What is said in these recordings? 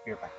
You're back.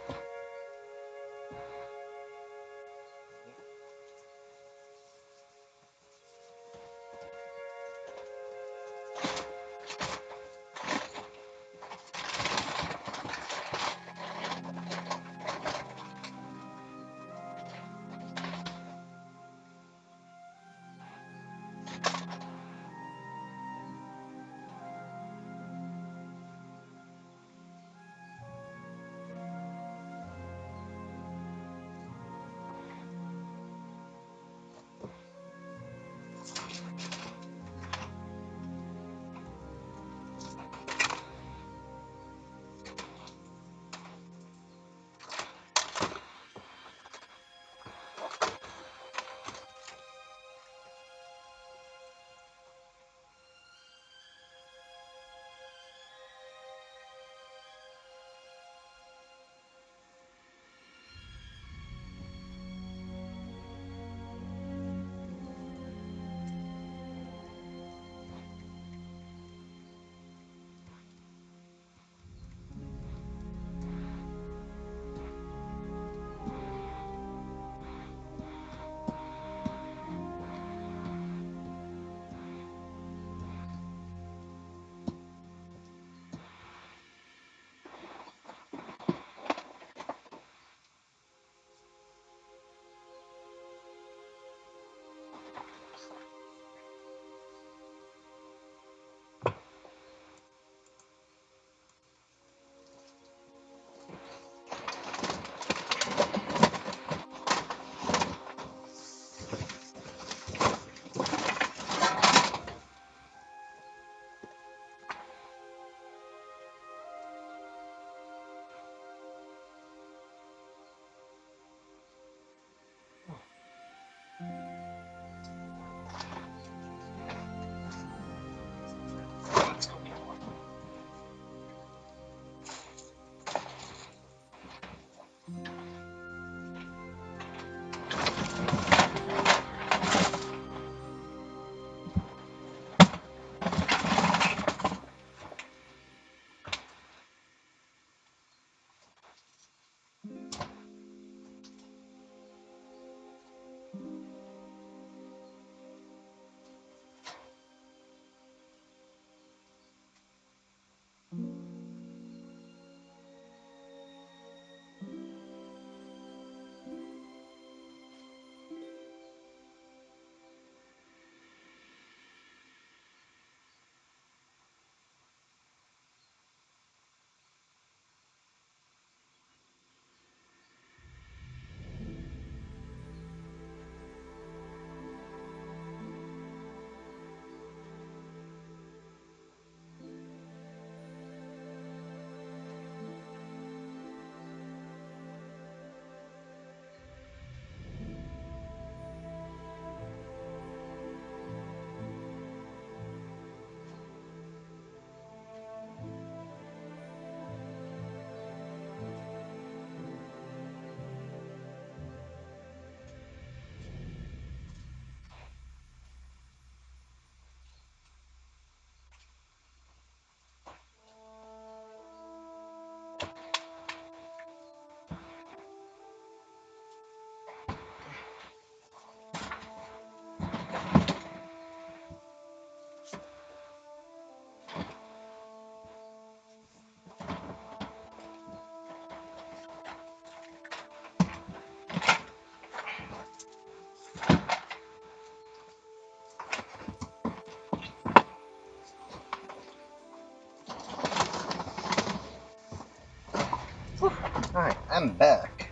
Alright, I'm back.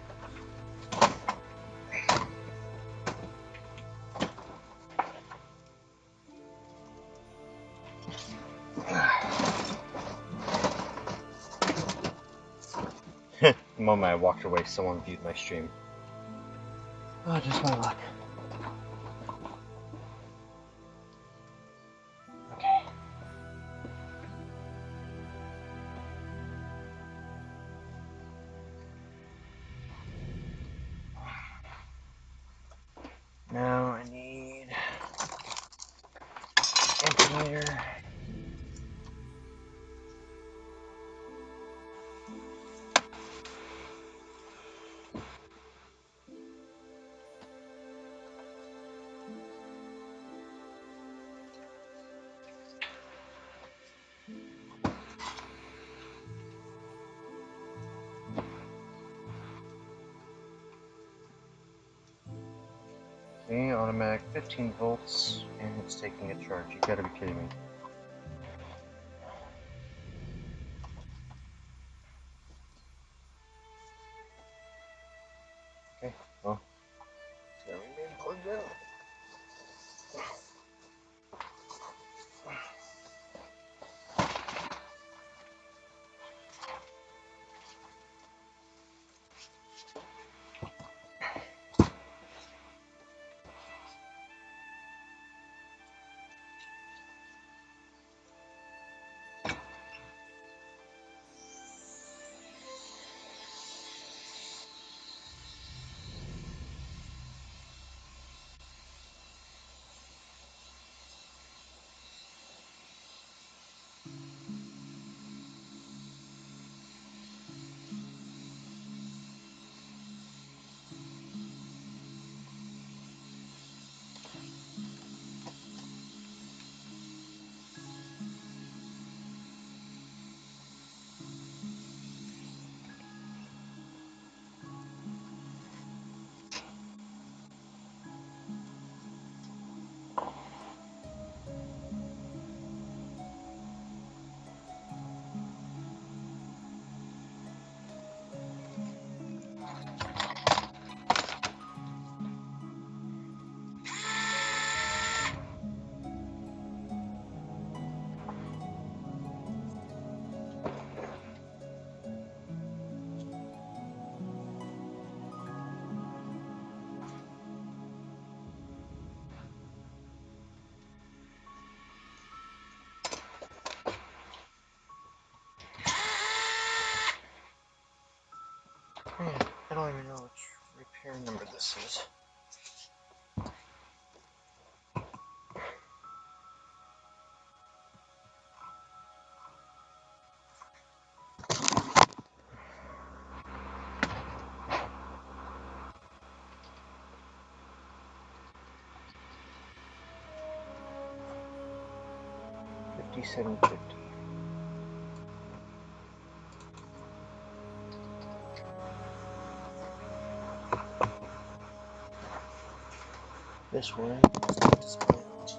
The moment I walked away, someone viewed my stream. Oh, just my luck. Okay. Now I need ampermeter. Okay, automatic 15 volts, and it's taking a charge. You gotta be kidding me. Okay, well, it's gonna remain plugged in. I don't even know which repair number this is. $57.50. This one is display on TV.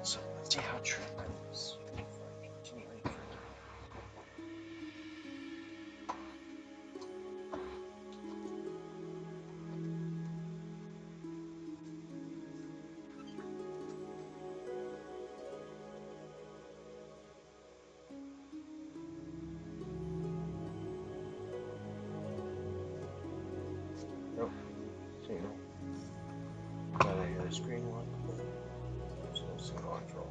So let's see how true that is before I continue any further. Nope. So, now that your screen one, there's no single control.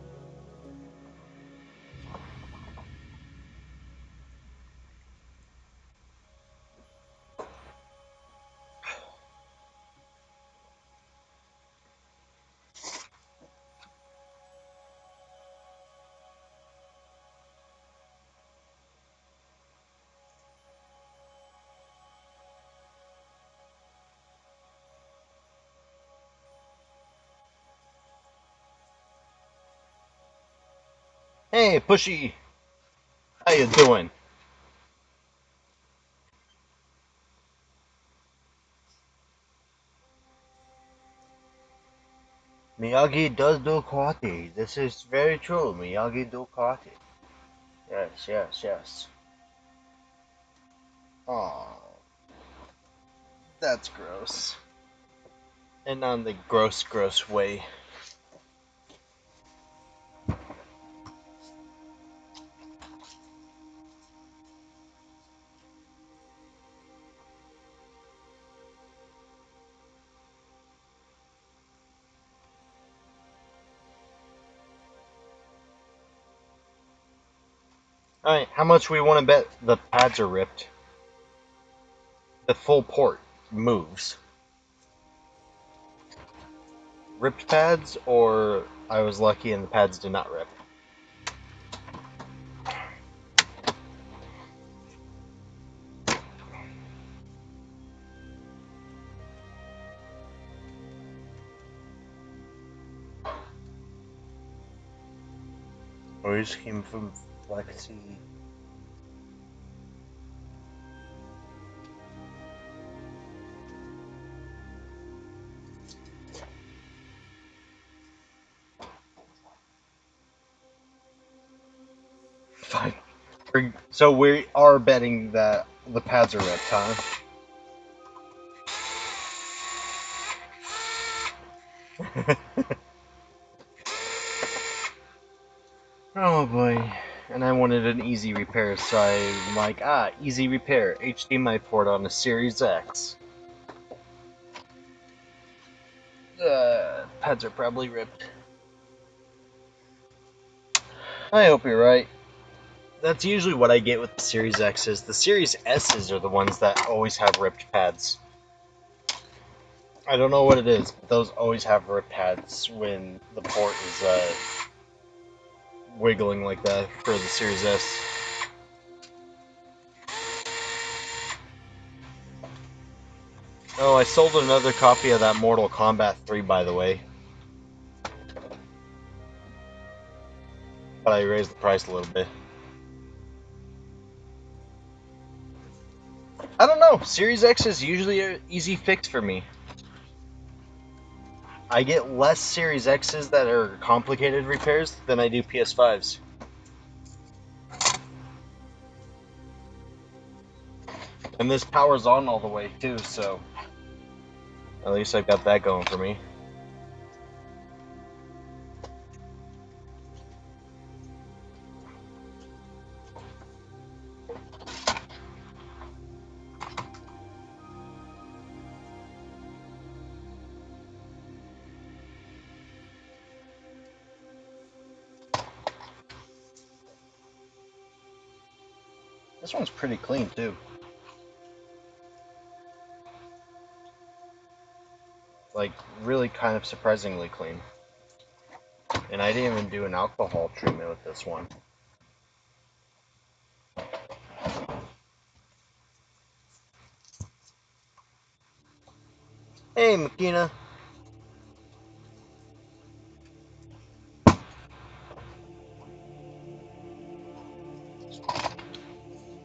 Hey, Pushy! How you doing? Miyagi does do karate. This is very true. Miyagi do karate. Yes, yes, yes. Oh, that's gross. And on the gross, gross way. Alright, how much we want to bet the pads are ripped? The full port moves. Ripped pads, or I was lucky and the pads did not rip? Always came from Flexi. Fine. So we are betting that the pads are ripped, huh? Oh boy. And I wanted an easy repair, so I'm like, easy repair. HDMI port on a Series X. Pads are probably ripped. I hope you're right. That's usually what I get with the Series X's. The Series S's are the ones that always have ripped pads. I don't know what it is, but those always have ripped pads when the port is wiggling like that for the Series S. Oh, I sold another copy of that Mortal Kombat 3, by the way. But I raised the price a little bit. I don't know. Series X is usually an easy fix for me. I get less Series X's that are complicated repairs than I do PS5s. And this powers on all the way too, so at least I've got that going for me. This one's pretty clean too. Like, really kind of surprisingly clean. And I didn't even do an alcohol treatment with this one. Hey, Makina.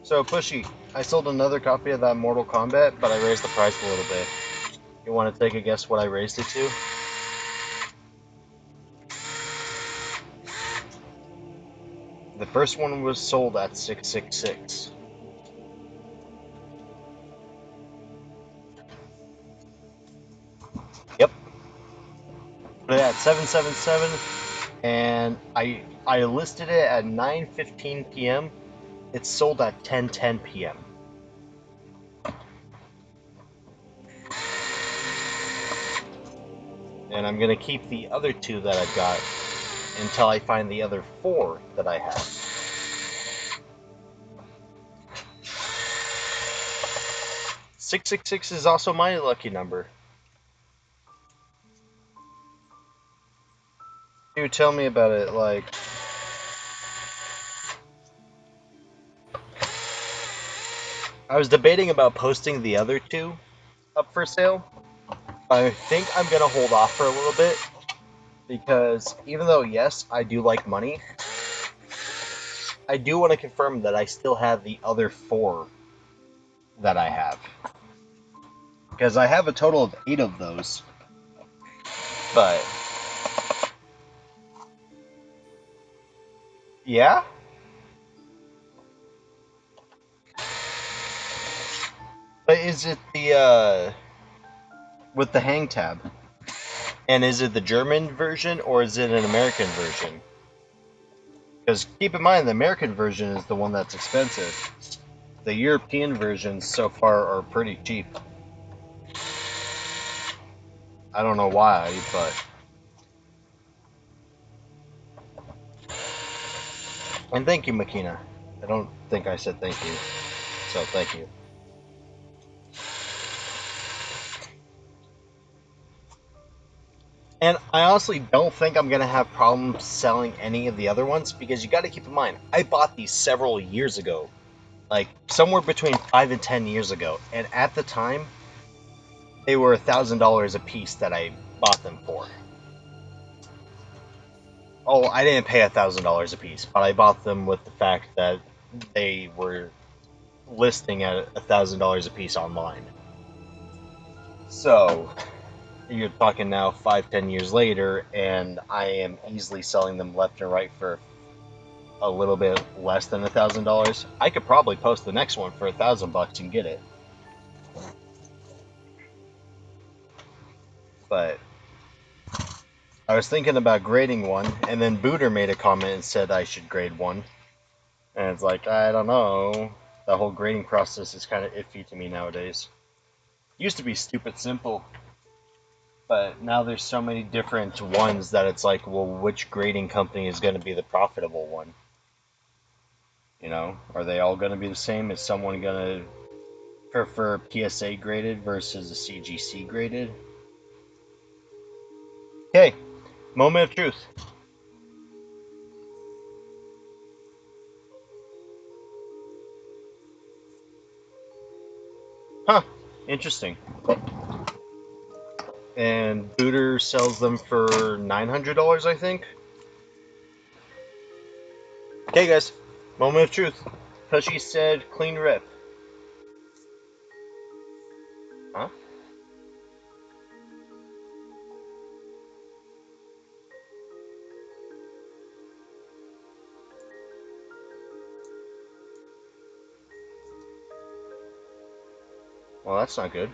So, Pushy, I sold another copy of that Mortal Kombat, but I raised the price a little bit. You want to take a guess what I raised it to? The first one was sold at $666. Yep. Put it at $777, and I listed it at 9:15 p.m. It's sold at 10:10 p.m. And I'm gonna keep the other two that I've got until I find the other four that I have. $666 is also my lucky number. Dude, tell me about it. Like, I was debating about posting the other two up for sale. I think I'm gonna hold off for a little bit because even though, yes, I do like money, I do want to confirm that I still have the other four that I have. Because I have a total of 8 of those. But Yeah? But is it the with the hang tab? And is it the German version or is it an American version? Because keep in mind, the American version is the one that's expensive. The European versions so far are pretty cheap. I don't know why, but and thank you, Makina. I don't think I said thank you, so thank you. And I honestly don't think I'm gonna have problems selling any of the other ones because you got to keep in mind I bought these several years ago, like somewhere between 5 and 10 years ago, and at the time they were $1,000 a piece that I bought them for. Oh, I didn't pay $1,000 a piece, but I bought them with the fact that they were listing at $1,000 a piece online. So you're talking now 5, 10 years later, and I am easily selling them left and right for a little bit less than $1,000. I could probably post the next one for $1,000 and get it. But I was thinking about grading one, and then Booter made a comment and said I should grade one. And it's like, I don't know. The whole grading process is kind of iffy to me nowadays. Used to be stupid simple, but now there's so many different ones that it's like, well, which grading company is going to be the profitable one? You know, are they all going to be the same? Is someone going to prefer PSA graded versus a CGC graded? Okay, moment of truth. Huh, interesting. And Booter sells them for $900, I think. Okay, guys, moment of truth. Tushy said clean rip. Huh? Well, that's not good.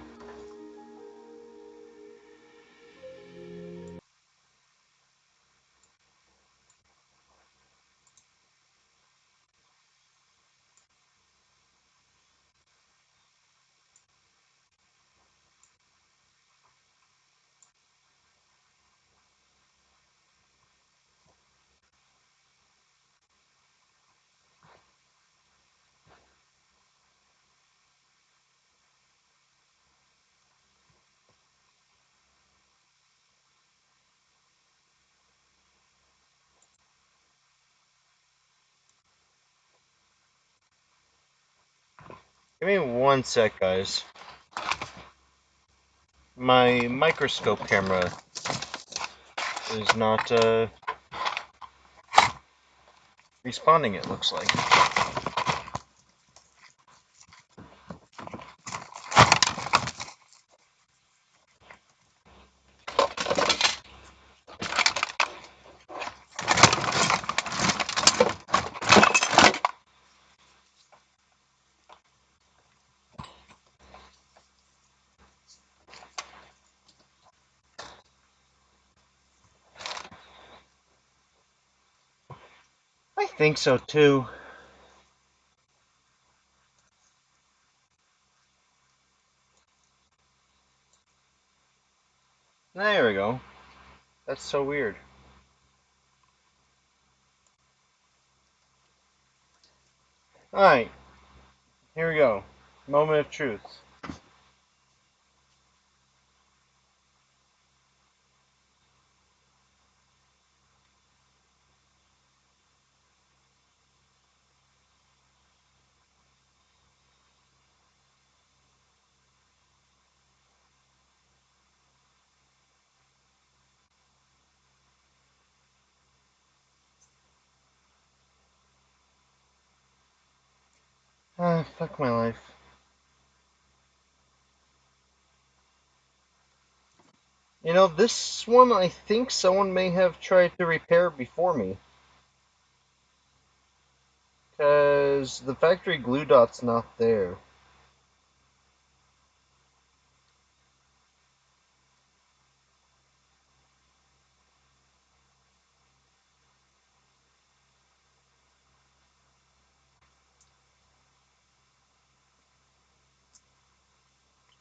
Give me one sec, guys. My microscope camera is not responding, it looks like. I think so too. There we go. That's so weird. Alright, here we go. Moment of truth. Ah, fuck my life. You know, this one I think someone may have tried to repair before me. Because the factory glue dot's not there.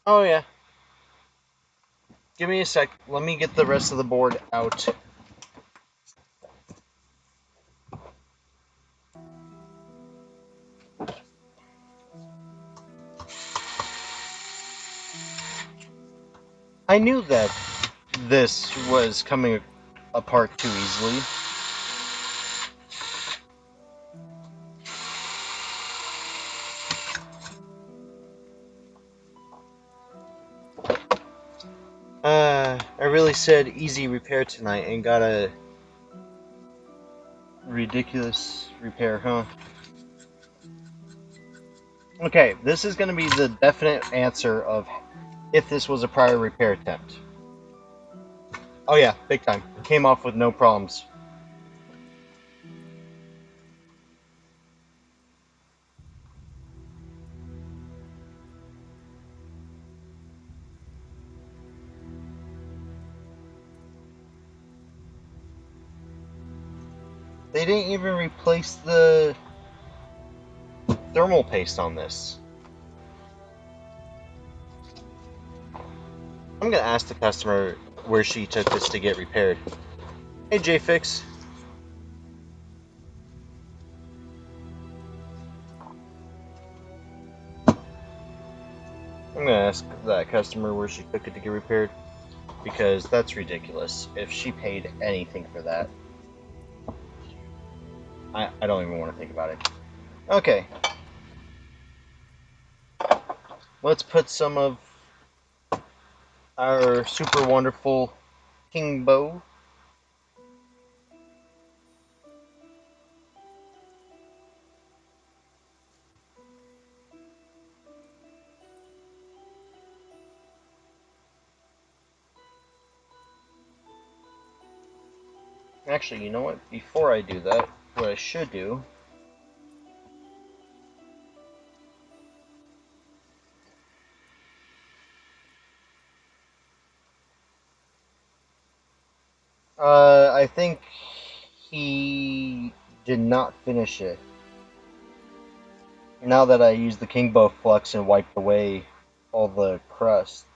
Oh yeah. Give me a sec. Let me get the rest of the board out. I knew that this was coming apart too easily. I really said easy repair tonight and got a ridiculous repair, huh? Okay, this is going to be the definite answer of if this was a prior repair attempt. Oh yeah, big time. Came off with no problems. They didn't even replace the thermal paste on this. I'm gonna ask the customer where she took this to get repaired. Hey, JFix. I'm gonna ask that customer where she took it to get repaired, because that's ridiculous. If she paid anything for that, I don't even want to think about it. Okay. Let's put some of our super wonderful King Bow. Actually, you know what? Before I do that, what I should do... I think he did not finish it. Now that I used the King Bow Flux and wiped away all the crust.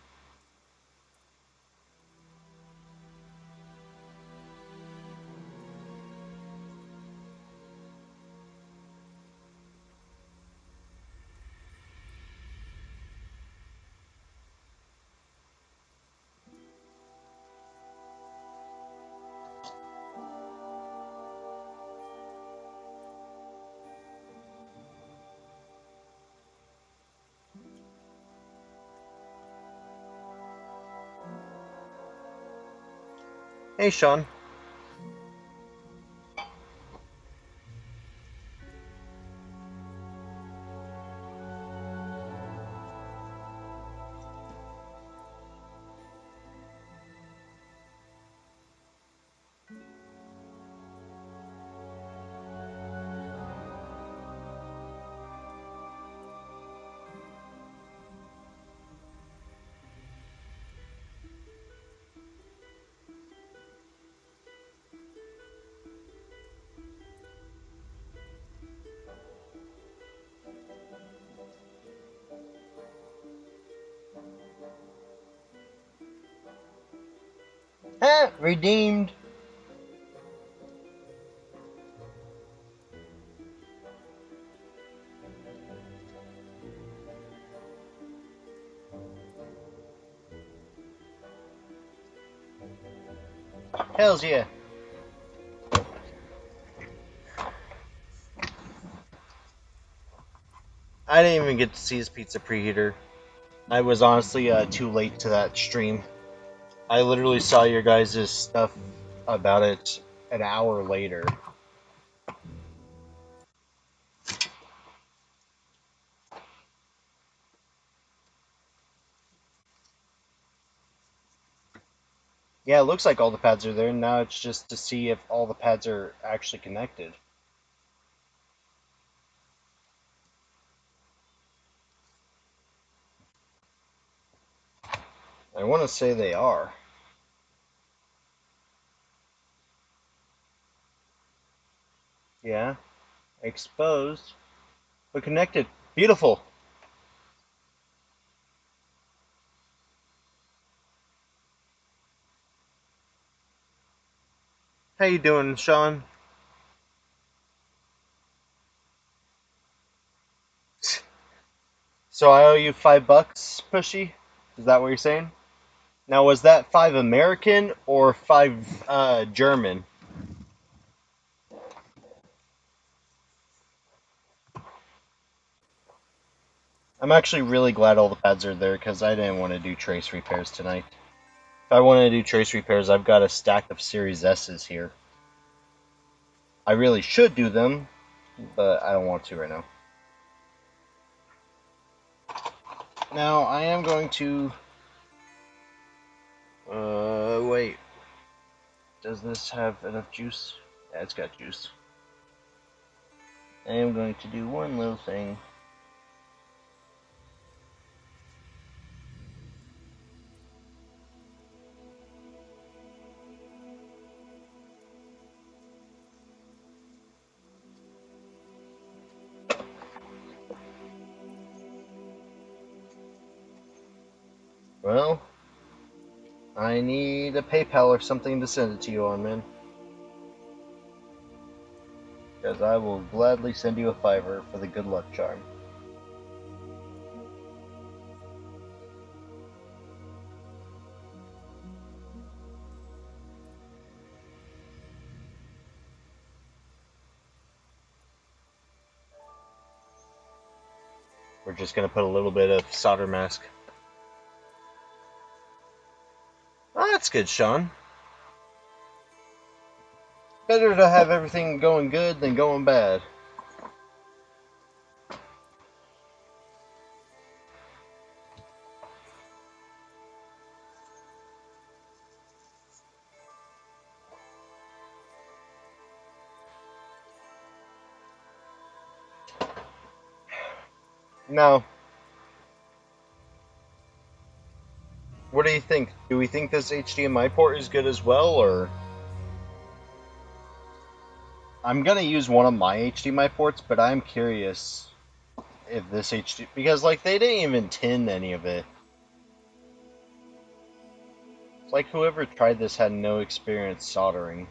Hey, Sean. Ah, redeemed. Hells yeah. I didn't even get to see his pizza preheater. I was honestly too late to that stream. I literally saw your guys' stuff about it an hour later. Yeah, it looks like all the pads are there. Now it's just to see if all the pads are actually connected. I want to say they are. Yeah. Exposed. But connected. Beautiful. How you doing, Sean? So I owe you $5, Pushy? Is that what you're saying? Now, was that 5 American or 5 German? I'm actually really glad all the pads are there because I didn't want to do trace repairs tonight. If I wanted to do trace repairs, I've got a stack of Series S's here. I really should do them, but I don't want to right now. Now, I am going to... wait. Does this have enough juice? Yeah, it's got juice. I am going to do one little thing. Well, I need a PayPal or something to send it to you on, man. Because I will gladly send you a $5 for the good luck charm. We're just going to put a little bit of solder mask. Oh, that's good, Sean. Better to have everything going good than going bad. Now, what do you think? Do we think this HDMI port is good as well, or... I'm going to use one of my HDMI ports, but I'm curious if this HD... Because, like, they didn't even tin any of it. It's like whoever tried this had no experience soldering.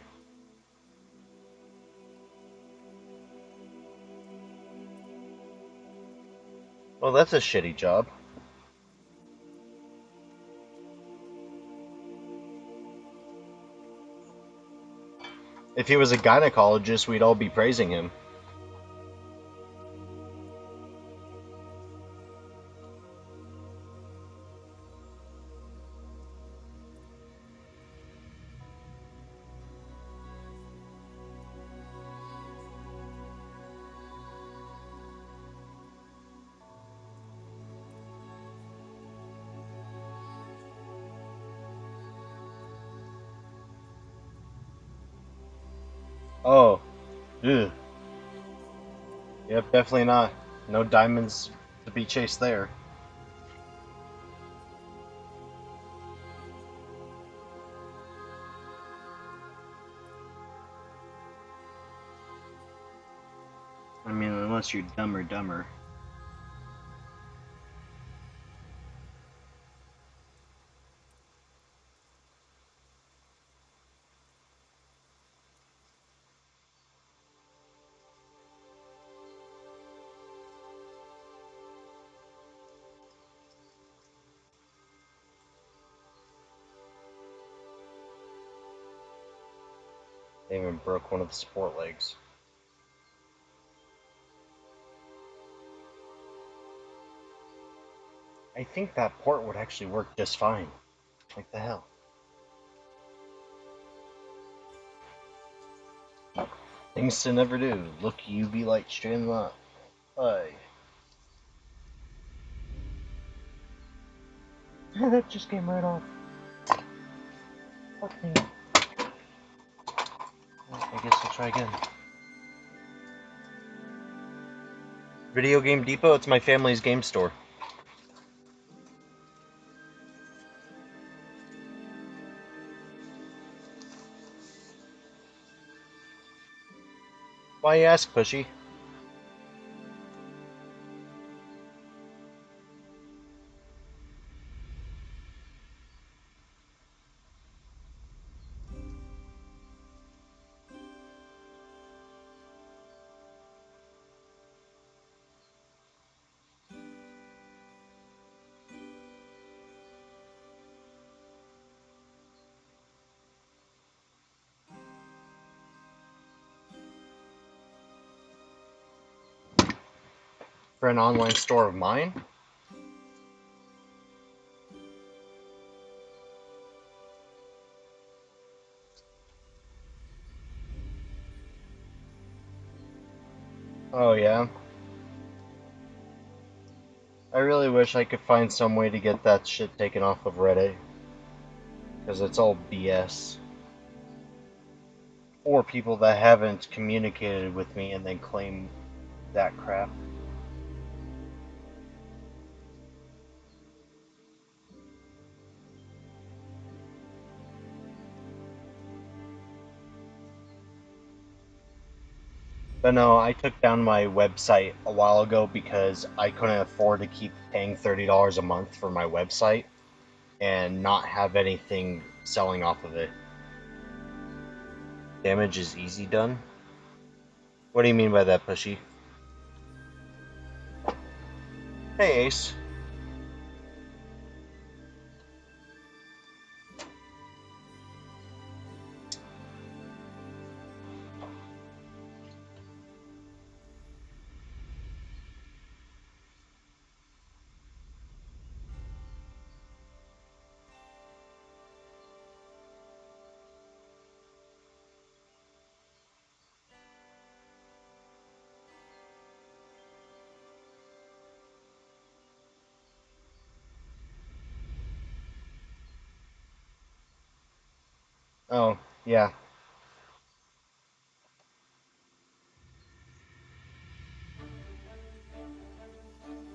Well, that's a shitty job. If he was a gynecologist, we'd all be praising him. Oh. Ugh. Yep, definitely not. No diamonds to be chased there. I mean, unless you're dumber. They even broke one of the support legs. I think that port would actually work just fine. Like the hell. Things to never do. Look UV light straight in the eye. That just came right off. Fuck me. I guess I'll try again. Video Game Depot, it's my family's game store. Why you ask, Pushy? For an online store of mine? Oh yeah. I really wish I could find some way to get that shit taken off of Reddit. Because it's all BS. Or people that haven't communicated with me and then claim that crap. But no, I took down my website a while ago because I couldn't afford to keep paying $30 a month for my website and not have anything selling off of it. Damage is easy done? What do you mean by that, Pushy? Hey, Ace. Oh, yeah.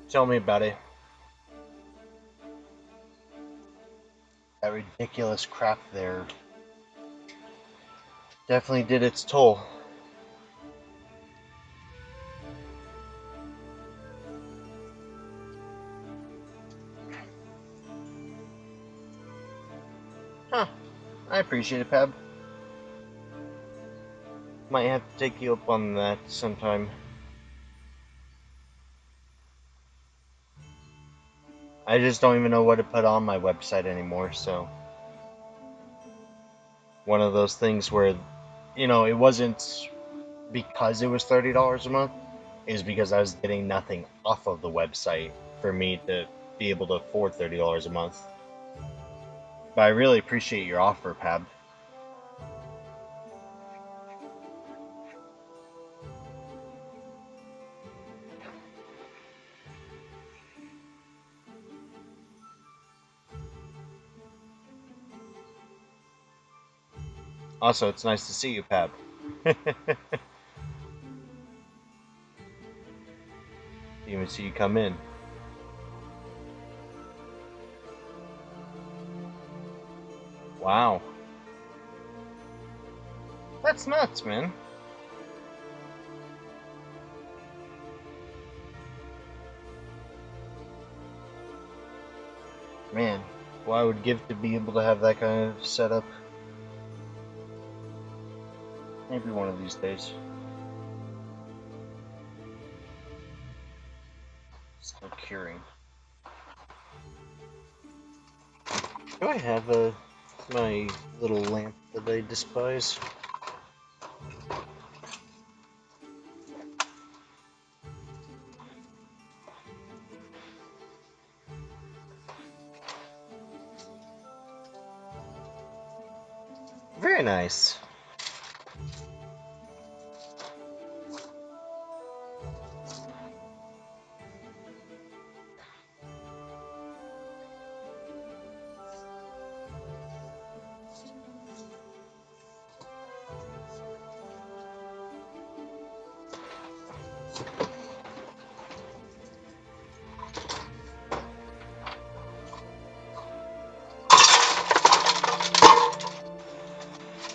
Tell me about it. That ridiculous crap there definitely did its toll. Huh. I appreciate it, Pab. Might have to take you up on that sometime. I just don't even know what to put on my website anymore, so. One of those things where, it wasn't because it was $30 a month, it was because I was getting nothing off of the website for me to be able to afford $30 a month. But I really appreciate your offer, Pab. Also, it's nice to see you, Pab. Even see you come in. Wow. That's nuts, man. Man, what I would give to be able to have that kind of setup. Maybe one of these days. Still curing. Do I have my little lamp that I despise? Very nice.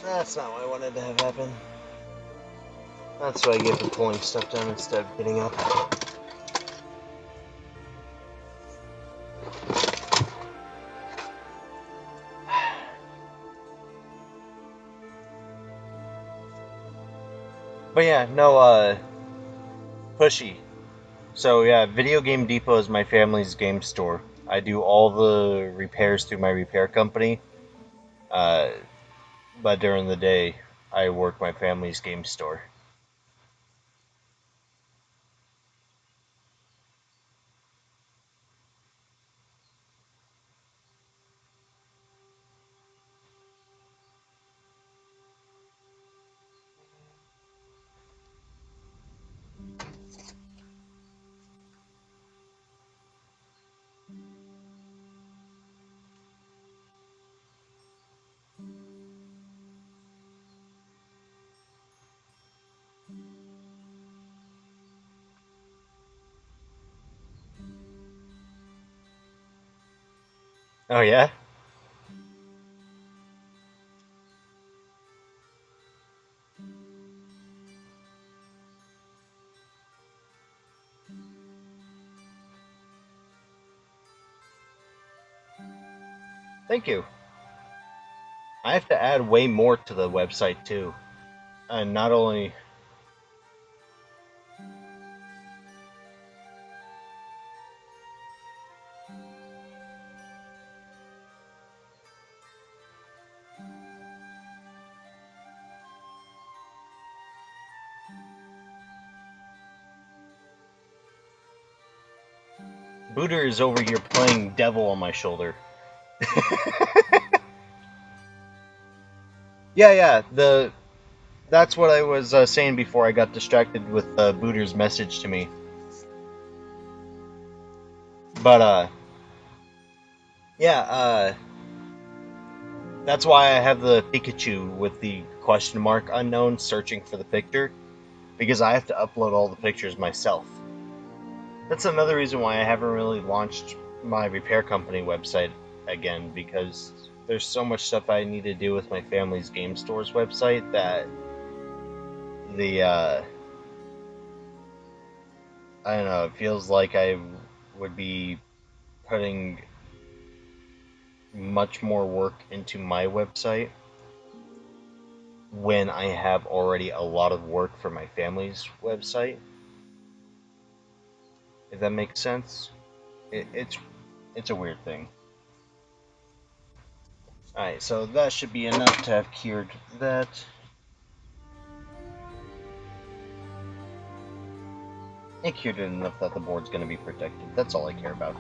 That's not what I wanted to have happen. That's why I give him pulling stuff down instead of getting up. But yeah, no, Pushy. So yeah, Video Game Depot is my family's game store. I do all the repairs through my repair company. Uh, but during the day, I work my family's game store. Oh yeah? Thank you. I have to add way more to the website too. And not only Booter is over here playing devil on my shoulder. Yeah, that's what I was saying before I got distracted with Booter's message to me. But yeah, that's why I have the Pikachu with the question mark unknown searching for the picture, because I have to upload all the pictures myself. That's another reason why I haven't really launched my repair company website again, because there's so much stuff I need to do with my family's game store's website that the I don't know, it feels like I would be putting much more work into my website when I have already a lot of work for my family's website. If that makes sense, it's a weird thing. All right, so that should be enough to have cured that. It cured it enough that the board's going to be protected. That's all I care about.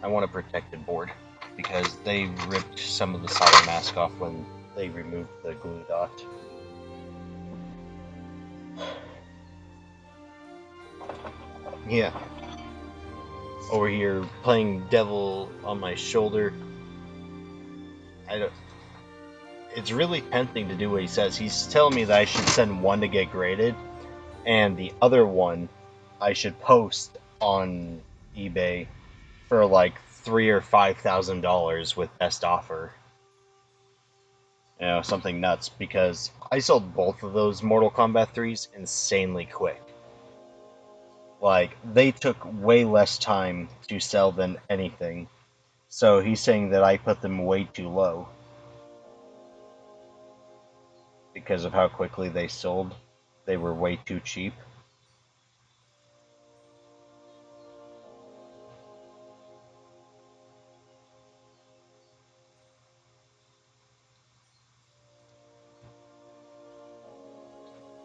I want a protected board because they ripped some of the solder mask off when they removed the glue dot. Yeah. Over here playing devil on my shoulder. I don't. It's really tempting to do what he says. He's telling me that I should send one to get graded, and the other one I should post on eBay for like $3,000 or $5,000 with best offer. You know, something nuts, because I sold both of those Mortal Kombat 3s insanely quick. Like, they took way less time to sell than anything. So he's saying that I put them way too low because of how quickly they sold. They were way too cheap.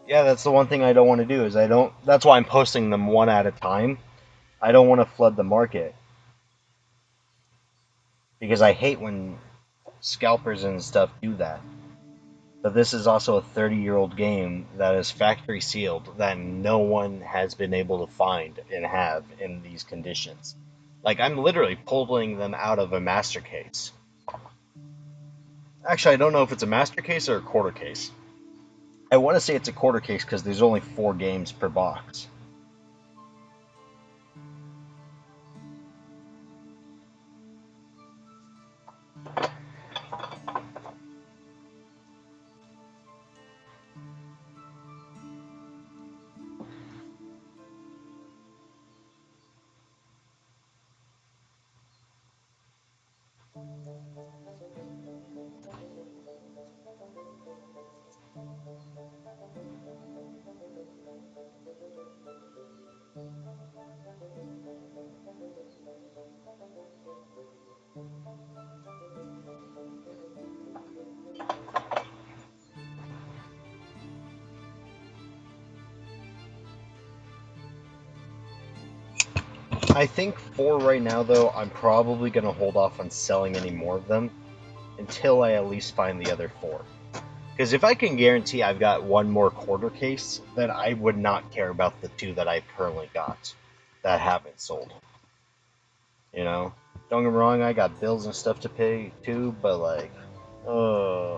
Yeah, that's the one thing I don't want to do is that's why I'm posting them one at a time. I don't want to flood the market because I hate when scalpers and stuff do that. But this is also a 30-year-old game that is factory sealed that no one has been able to find and have in these conditions. Like, I'm literally pulling them out of a master case. Actually, I don't know if it's a master case or a quarter case. I want to say it's a quarter case because there's only 4 games per box. I think for right now, though, I'm probably going to hold off on selling any more of them until I at least find the other four. Because if I can guarantee I've got one more quarter case, then I would not care about the two that I currently got that haven't sold. You know? Don't get me wrong, I got bills and stuff to pay too, but like, uh.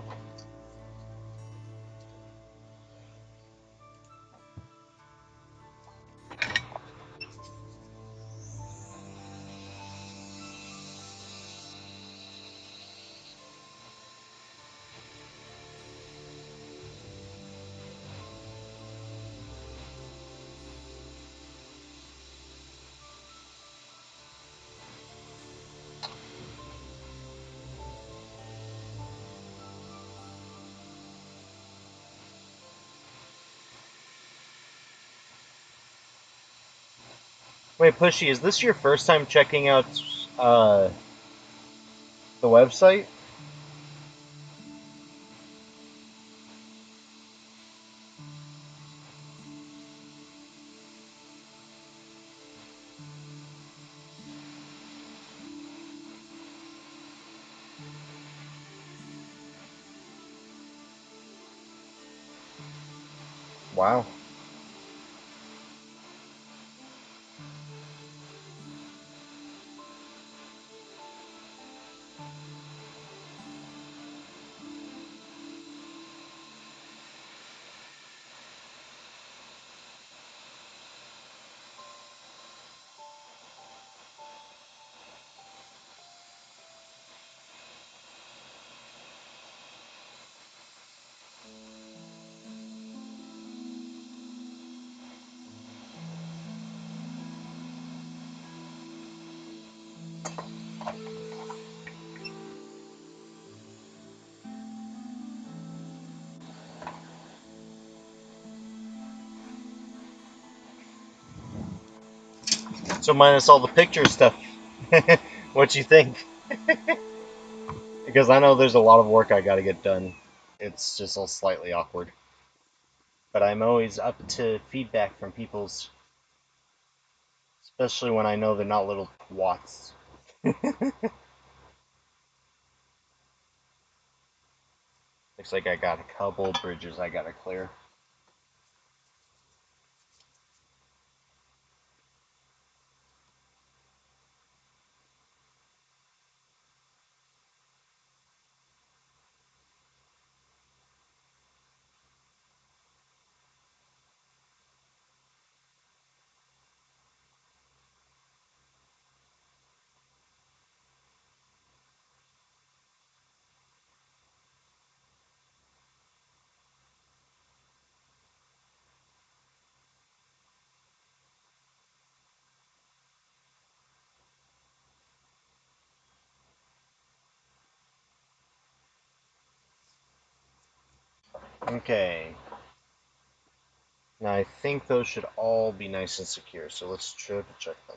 Wait, Pushy, is this your first time checking out the website? Wow. So minus all the picture stuff, what you think? Because I know there's a lot of work I got to get done. It's just all slightly awkward. But I'm always up to feedback from people's, especially when I know they're not little twats. Looks like I got a couple bridges I gotta clear. Okay. Now I think those should all be nice and secure, so let's try to check them.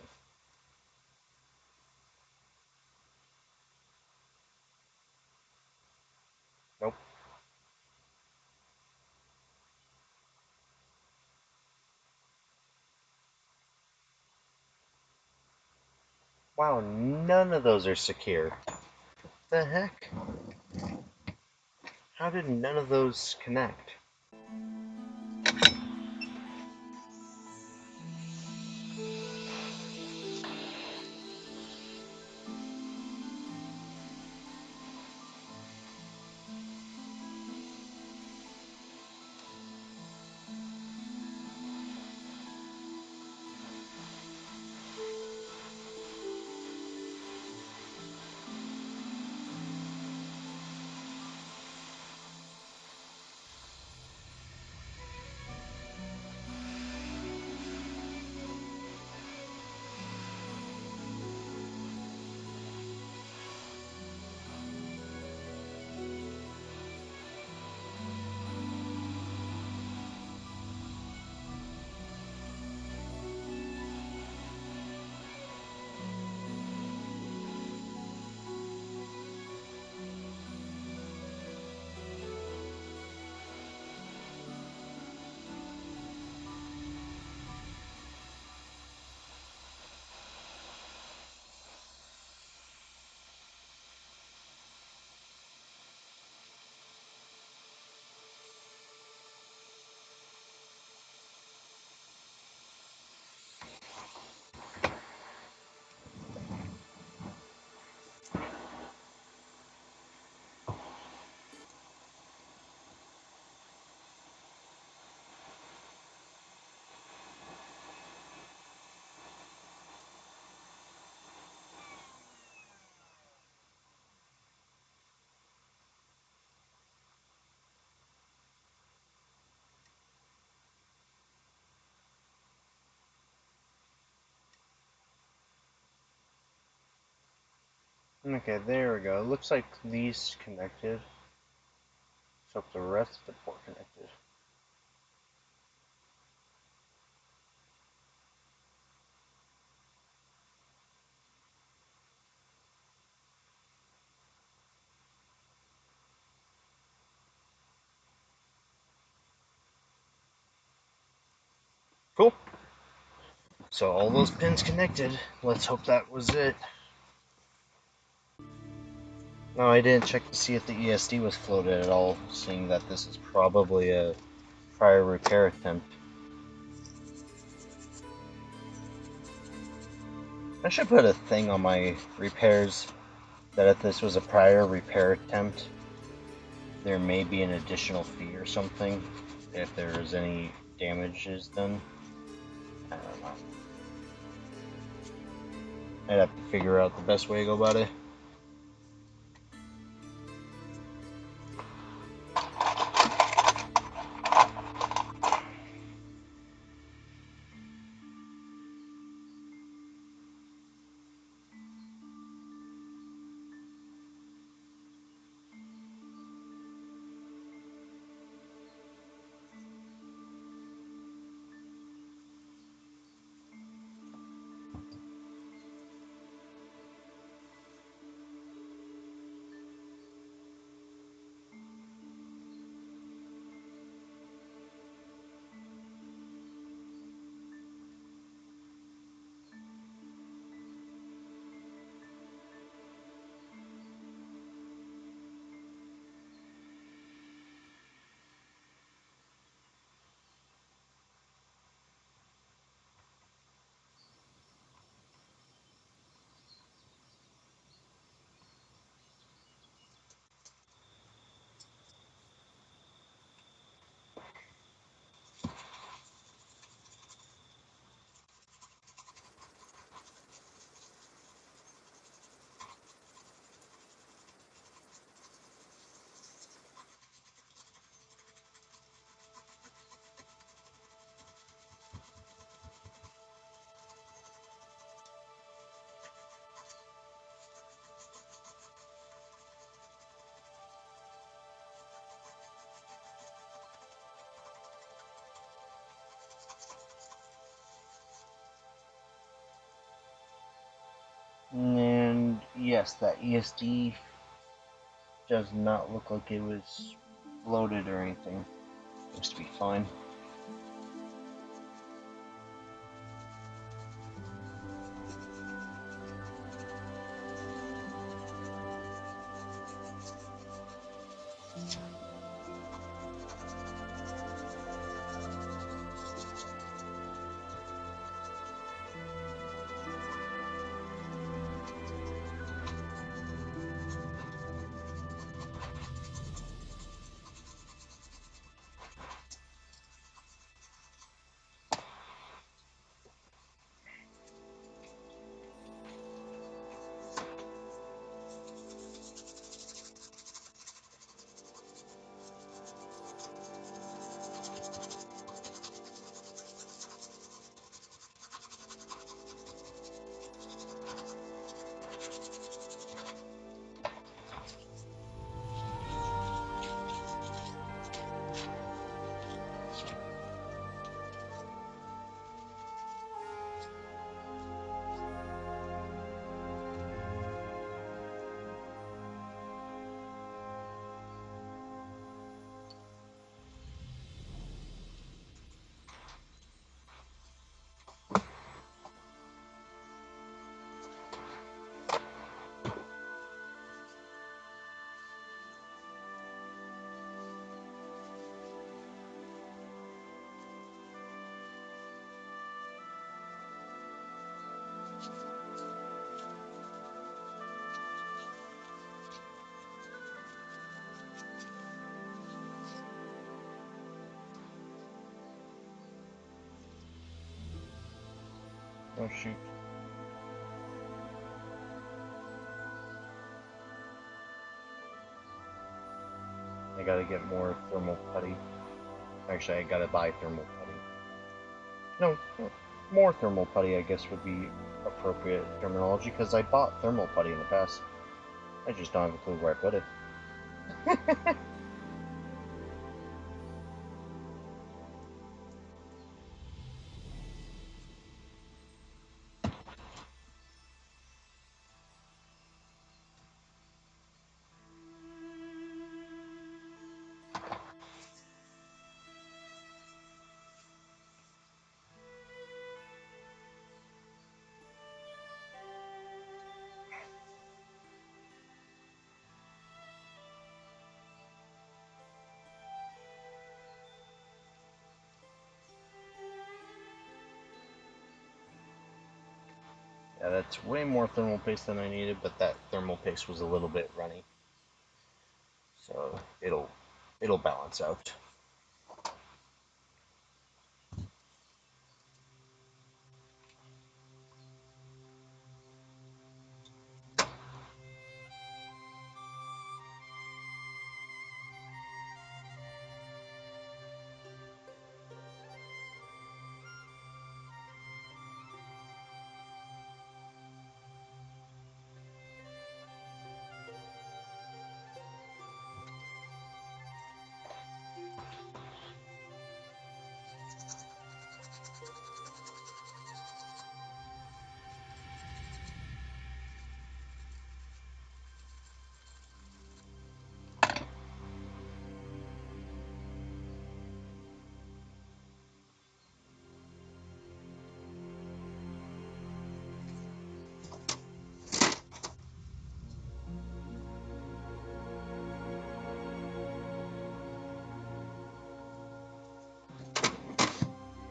Nope. Wow, none of those are secure. The heck? How did none of those connect? Okay, there we go. It looks like these connected. So the rest of the port connected. Cool. So all those pins connected. Let's hope that was it. No, I didn't check to see if the ESD was floated at all, seeing that this is probably a prior repair attempt. I should put a thing on my repairs that if this was a prior repair attempt, there may be an additional fee or something if there is any damages done. I don't know. I'd have to figure out the best way to go about it. And yes, that ESD does not look like it was bloated or anything. Seems to be fine. Oh shoot. I gotta get more thermal putty. Actually, I gotta buy thermal putty. No, more thermal putty, I guess, would be appropriate terminology, because I bought thermal putty in the past. I just don't have a clue where I put it. Yeah, that's way more thermal paste than I needed, but that thermal paste was a little bit runny. So it'll balance out.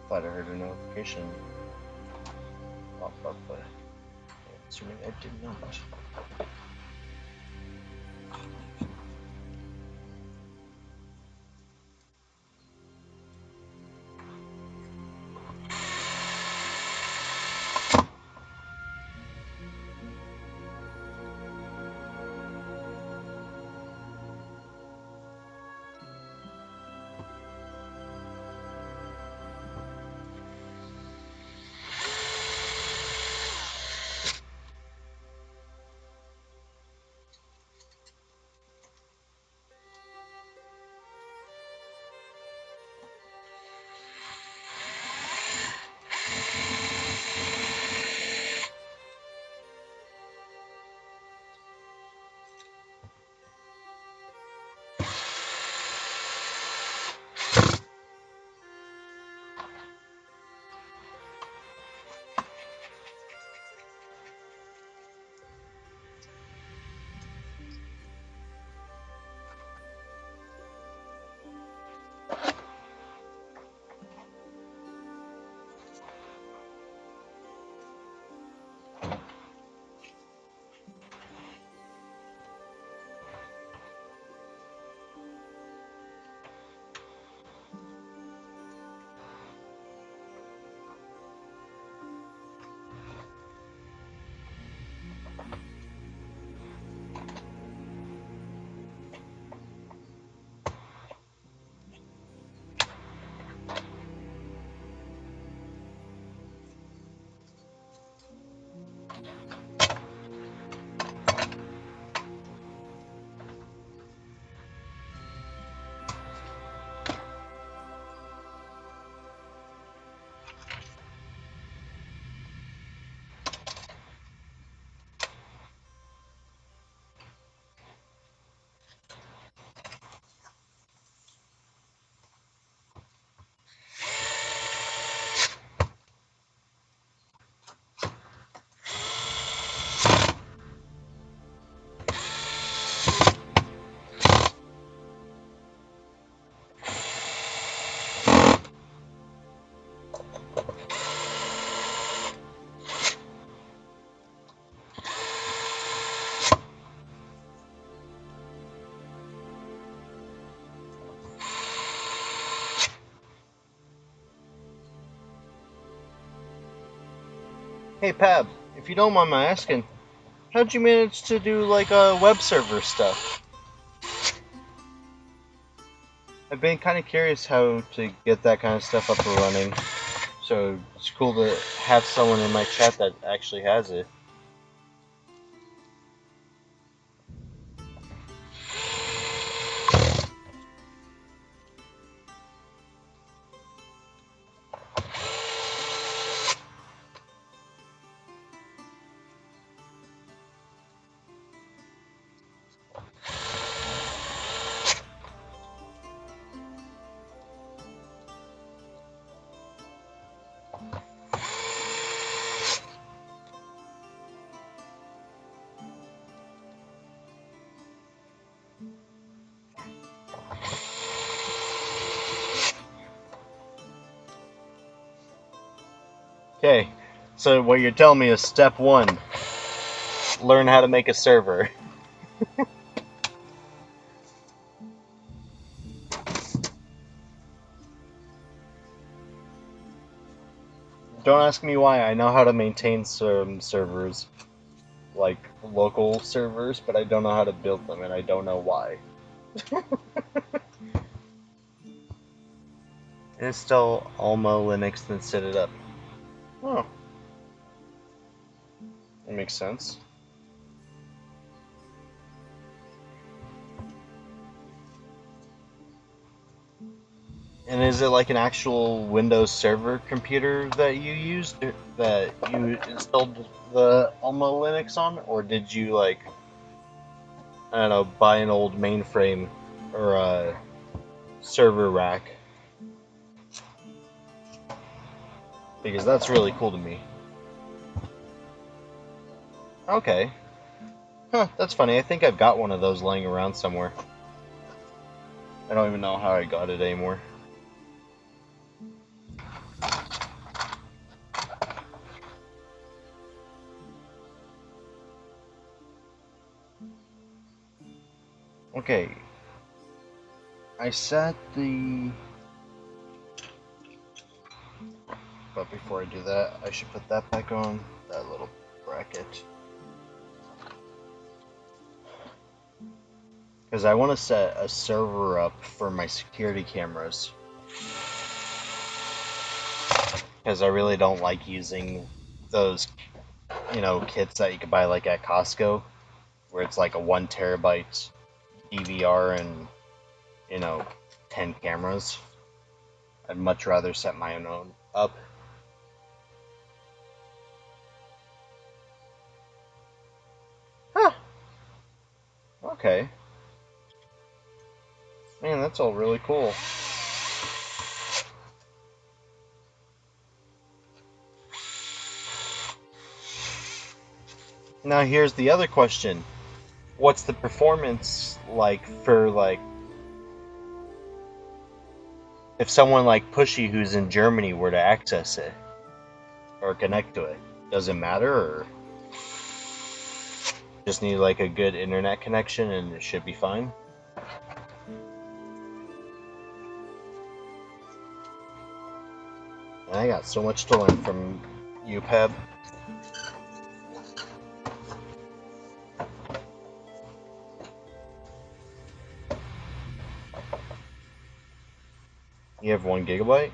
Thought I heard a notification pop up, but assuming I did not. Hey Pab, if you don't mind my asking, how'd you manage to do like web server stuff? I've been kind of curious how to get that kind of stuff up and running, so it's cool to have someone in my chat that actually has it. Okay, so what you're telling me is step one, learn how to make a server. Don't ask me why, I know how to maintain some servers, like local servers, but I don't know how to build them, and I don't know why. Install Alma Linux and set it up. Oh. That makes sense. And is it like an actual Windows Server computer that you used, that you installed the Alma Linux on? Or did you, like, I don't know, buy an old mainframe or a server rack? Because that's really cool to me. Okay. Huh, that's funny. I think I've got one of those laying around somewhere. I don't even know how I got it anymore. Okay. I set the... But before I do that, I should put that back on, that little bracket. Because I want to set a server up for my security cameras. Because I really don't like using those, you know, kits that you can buy like at Costco, where it's like a 1 terabyte DVR and, you know, 10 cameras. I'd much rather set my own up. Huh. Okay. Man, that's all really cool. Now here's the other question. What's the performance like for, like, if someone like Pushy who's in Germany were to access it or connect to it? Does it matter, or just need like a good internet connection and it should be fine? And I got so much to learn from you, Peb. You have 1 gigabyte?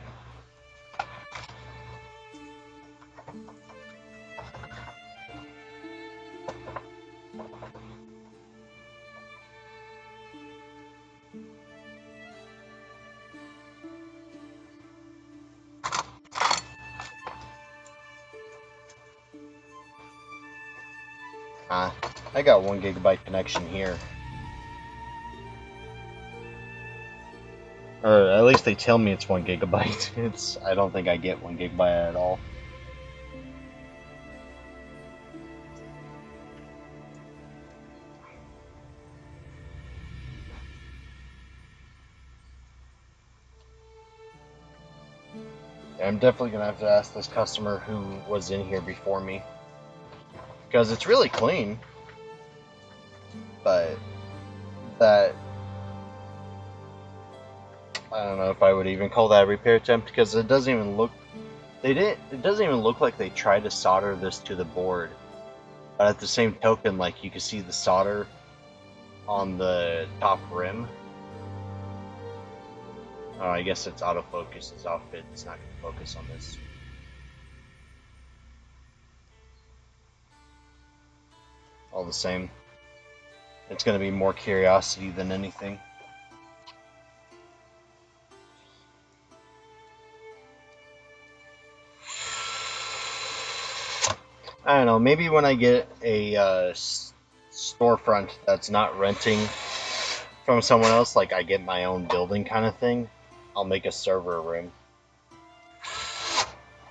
I got 1 gigabyte connection here. Or at least they tell me it's 1 gigabyte. I don't think I get 1 gigabyte at all. I'm definitely gonna have to ask this customer who was in here before me, because it's really clean, but that, I don't know if I would even call that a repair attempt, because it doesn't even look, it doesn't even look like they tried to solder this to the board. But at the same token, like, you can see the solder on the top rim. Oh, I guess it's autofocus is off, it's not going to focus on this. All the same, it's going to be more curiosity than anything. I don't know, maybe when I get a storefront that's not renting from someone else, like I get my own building kind of thing, I'll make a server room.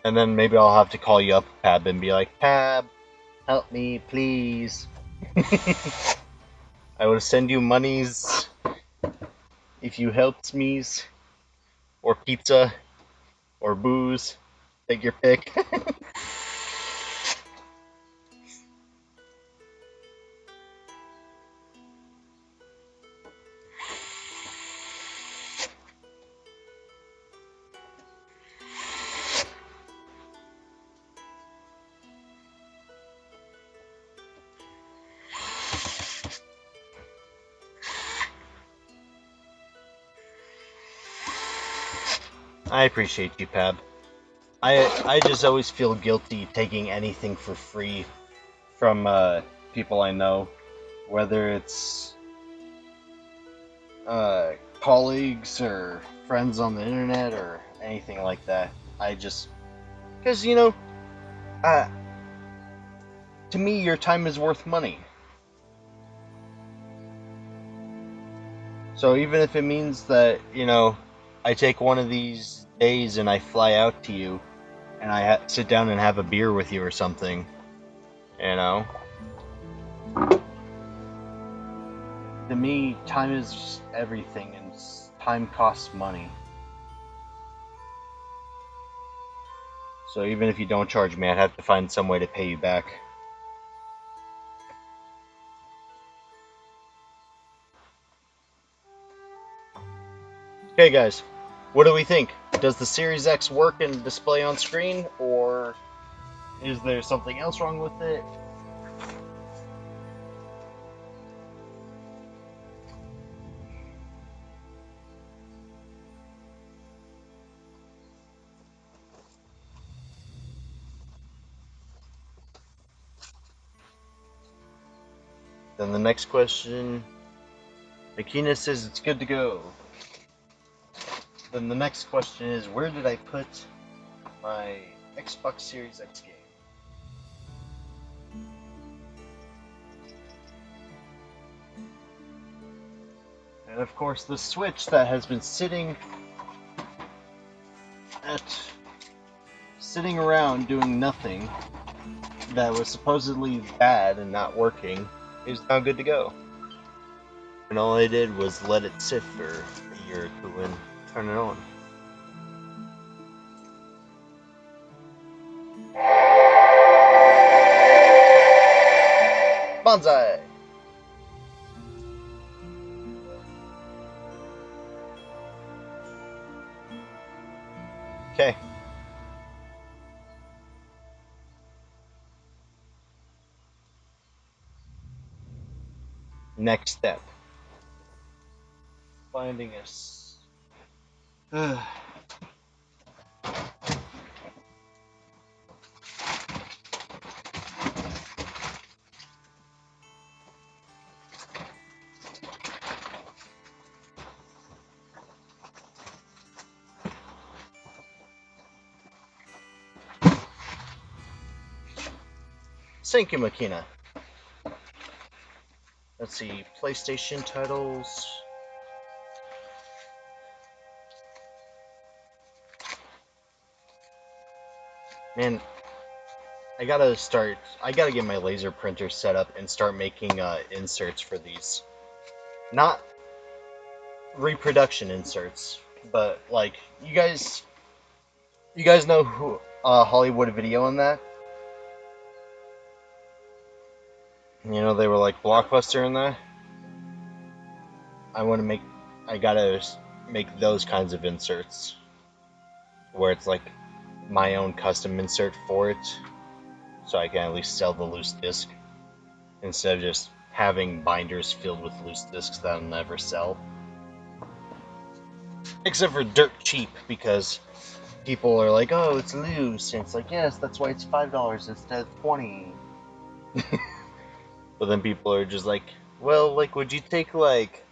And then maybe I'll have to call you up, Pab, and be like, Pab, help me, please. I will send you monies if you helped me, or pizza, or booze. Take your pick. I appreciate you, Pab. I just always feel guilty taking anything for free from people I know, whether it's colleagues or friends on the internet or anything like that. I just, because uh, to me, your time is worth money. So even if it means that I take one of these days and I fly out to you, and I sit down and have a beer with you or something, to me, time is everything, and time costs money. So even if you don't charge me, I'd have to find some way to pay you back. Okay, guys, what do we think? Does the Series X work and display on screen, or is there something else wrong with it? Then the next question, Akina says it's good to go. Then the next question is, where did I put my Xbox Series X game? And of course, the Switch that has been sitting around doing nothing, that was supposedly bad and not working, is now good to go. And all I did was let it sit for a year or two and turn it on. Bonsai! Okay. Next step. Finding us. Thank you, Makina. Let's see, PlayStation titles. Man, I gotta get my laser printer set up and start making inserts for these. Not reproduction inserts, but like, you guys know who Hollywood Video on that? They were like Blockbuster in that. I gotta make those kinds of inserts where it's like my own custom insert for it, so I can at least sell the loose disc instead of just having binders filled with loose discs that I'll never sell. Except for dirt cheap, because people are like, oh, it's loose, and it's like, yes, that's why it's $5 instead of $20. But then people are just like, well, like, would you take like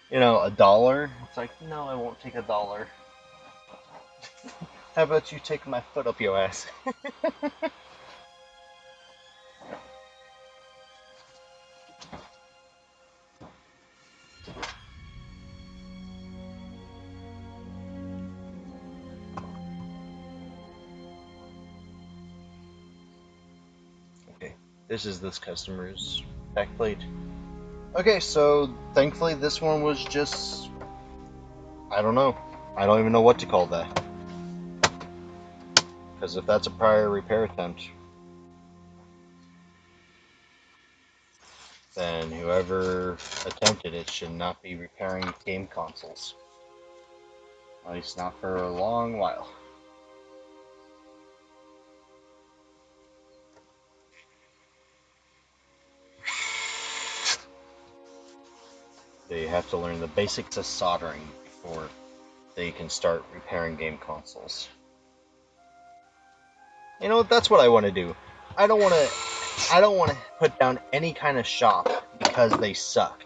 $1? It's like, no, I won't take $1. How about you take my foot up your ass? Okay, this is this customer's back plate. Okay, so thankfully this one was just, I don't know. I don't even know what to call that. Because if that's a prior repair attempt, then whoever attempted it should not be repairing game consoles. At least not for a long while. They have to learn the basics of soldering before they can start repairing game consoles. You know, that's what I want to do. I don't want to put down any kind of shop because they suck.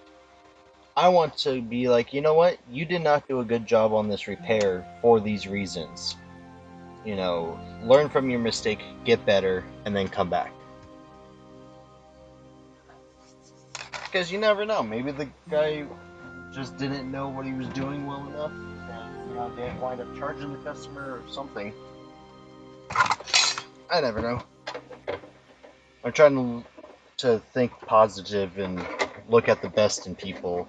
I want to be like, you know what? You did not do a good job on this repair for these reasons. You know, learn from your mistake, get better, and then come back. Because you never know. Maybe the guy just didn't know what he was doing well enough, and they wind up charging the customer or something. I never know. I'm trying to think positive and look at the best in people.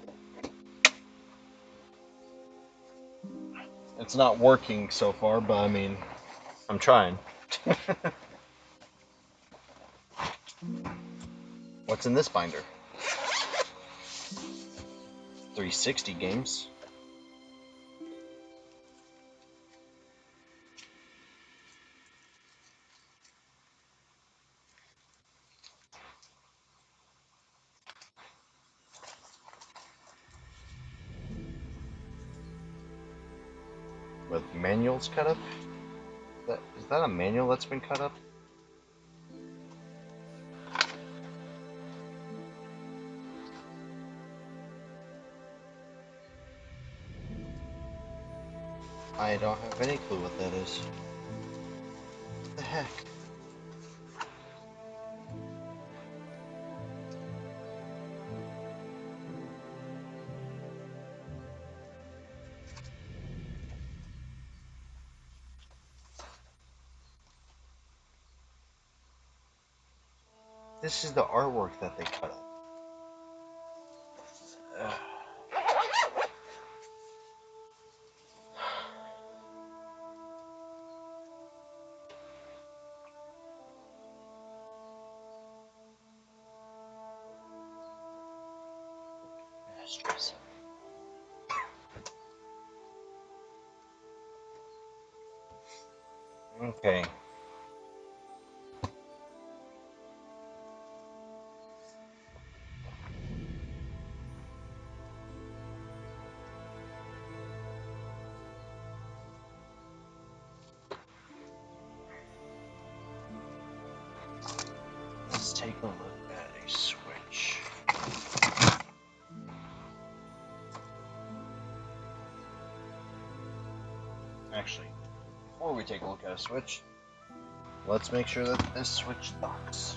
It's not working so far, but I mean, I'm trying. What's in this binder? 360 games. With manuals cut up? Is that a manual that's been cut up? I don't have any clue what that is. What the heck? This is the artwork that they cut up. Ugh. Stress. Okay. Let's take a look at a switch. Actually, before we take a look at a switch, let's make sure that this switch docks.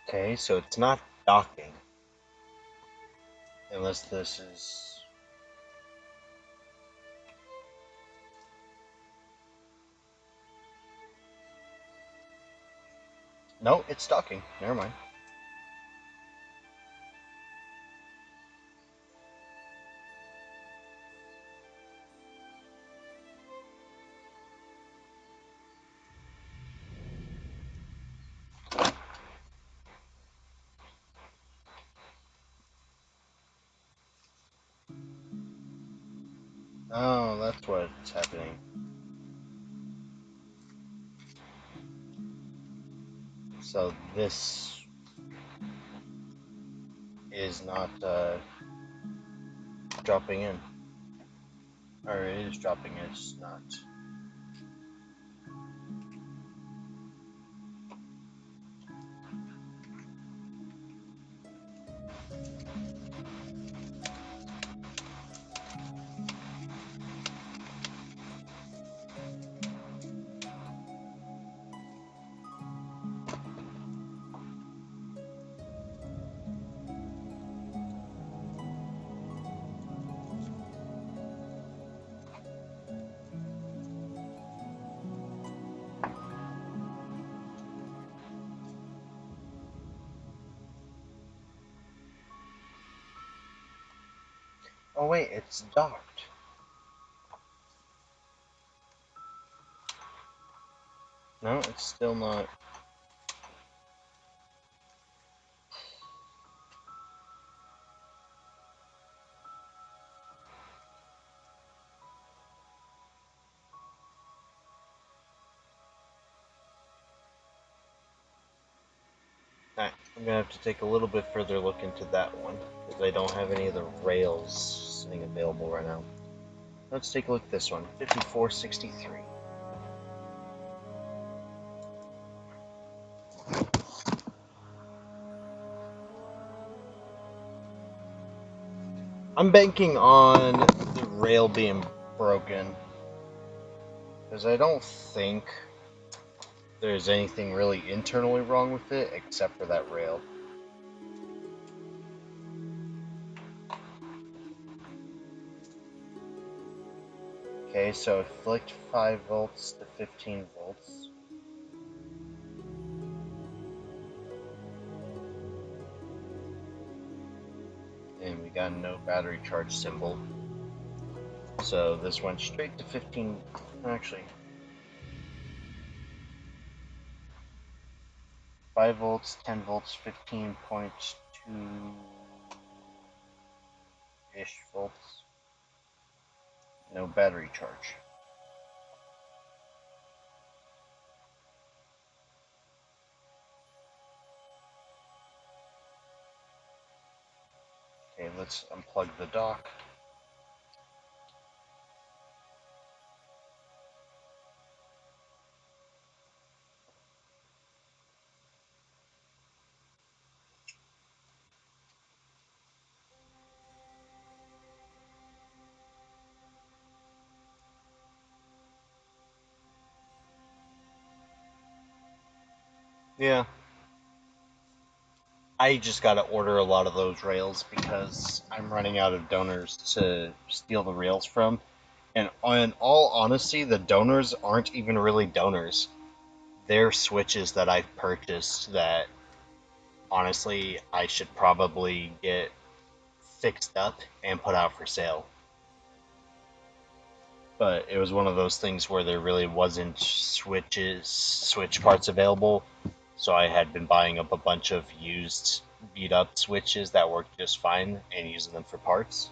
Okay, so it's not docking. Unless this is... No, it's docking. Never mind. Oh, that's what's happening. So this is not dropping in. Or it is dropping in, it's not. Oh wait, it's docked. No, it's still not. Alright, I'm gonna have to take a little bit further look into that one, because I don't have any of the rails sitting available right now. Let's take a look at this one, 5463. I'm banking on the rail being broken, because I don't think there's anything really internally wrong with it, except for that rail. Okay, so it flicked 5 volts to 15 volts. And we got no battery charge symbol. So this went straight to 15, actually, 5 volts, 10 volts, 15.2-ish volts. No battery charge. Okay, let's unplug the dock. Yeah. I just gotta order a lot of those rails because I'm running out of donors to steal the rails from. And in all honesty, the donors aren't even really donors. They're switches that I've purchased that honestly I should probably get fixed up and put out for sale. But it was one of those things where there really wasn't switch parts available, so I had been buying up a bunch of used, beat up switches that worked just fine and using them for parts.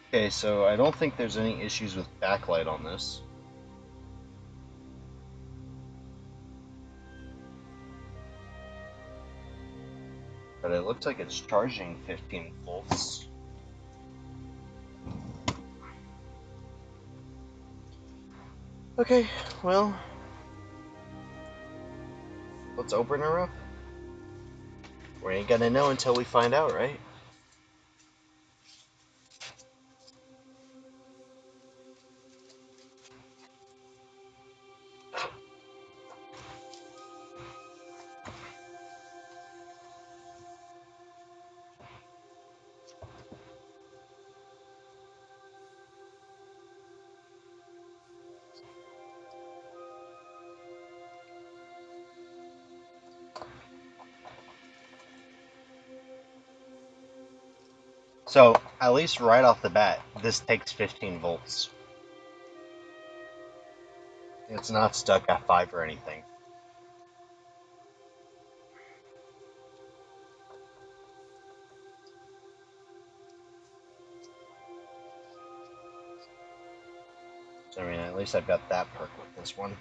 Okay, so I don't think there's any issues with backlight on this. But it looks like it's charging 15 volts. Okay, well, let's open her up. We ain't gonna know until we find out, right? So, at least right off the bat, this takes 15 volts. It's not stuck at 5 or anything. I mean, at least I've got that perk with this one.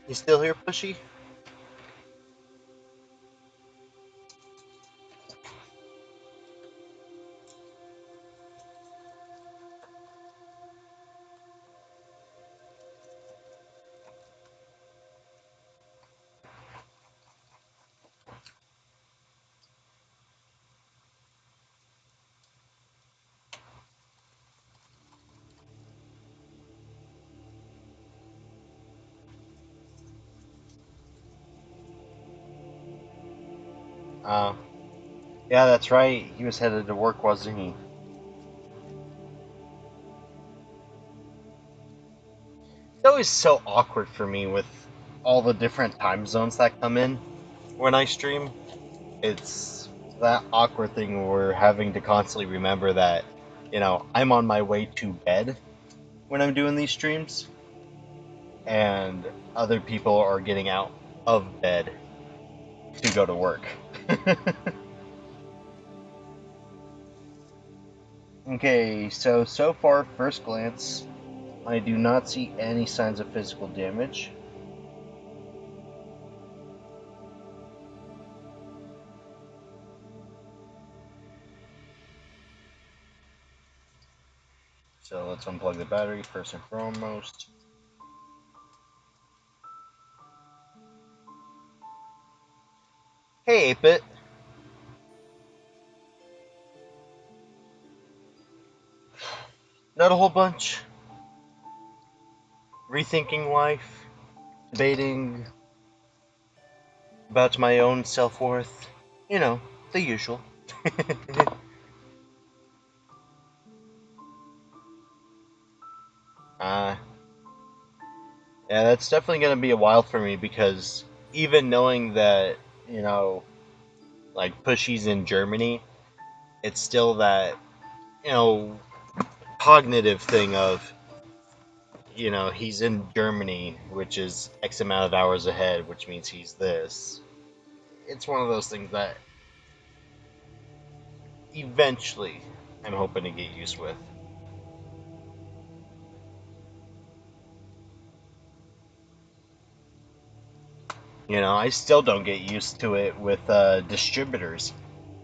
You still here, Pushy? Uh, yeah, that's right. He was headed to work, wasn't he? It's always so awkward for me with all the different time zones that come in when I stream. It's that awkward thing where we're having to constantly remember that, I'm on my way to bed when I'm doing these streams, and other people are getting out of bed to go to work. Okay, so far, first glance, I do not see any signs of physical damage. So let's unplug the battery first and foremost. Hey, 8-Bit. Not a whole bunch. Rethinking life, debating about my own self-worth. The usual. uh, yeah, that's definitely going to be a while for me because even knowing that, like Pushy's in Germany, it's still that, cognitive thing of, he's in Germany, which is X amount of hours ahead, which means he's this. It's one of those things that eventually I'm hoping to get used with. I still don't get used to it with distributors.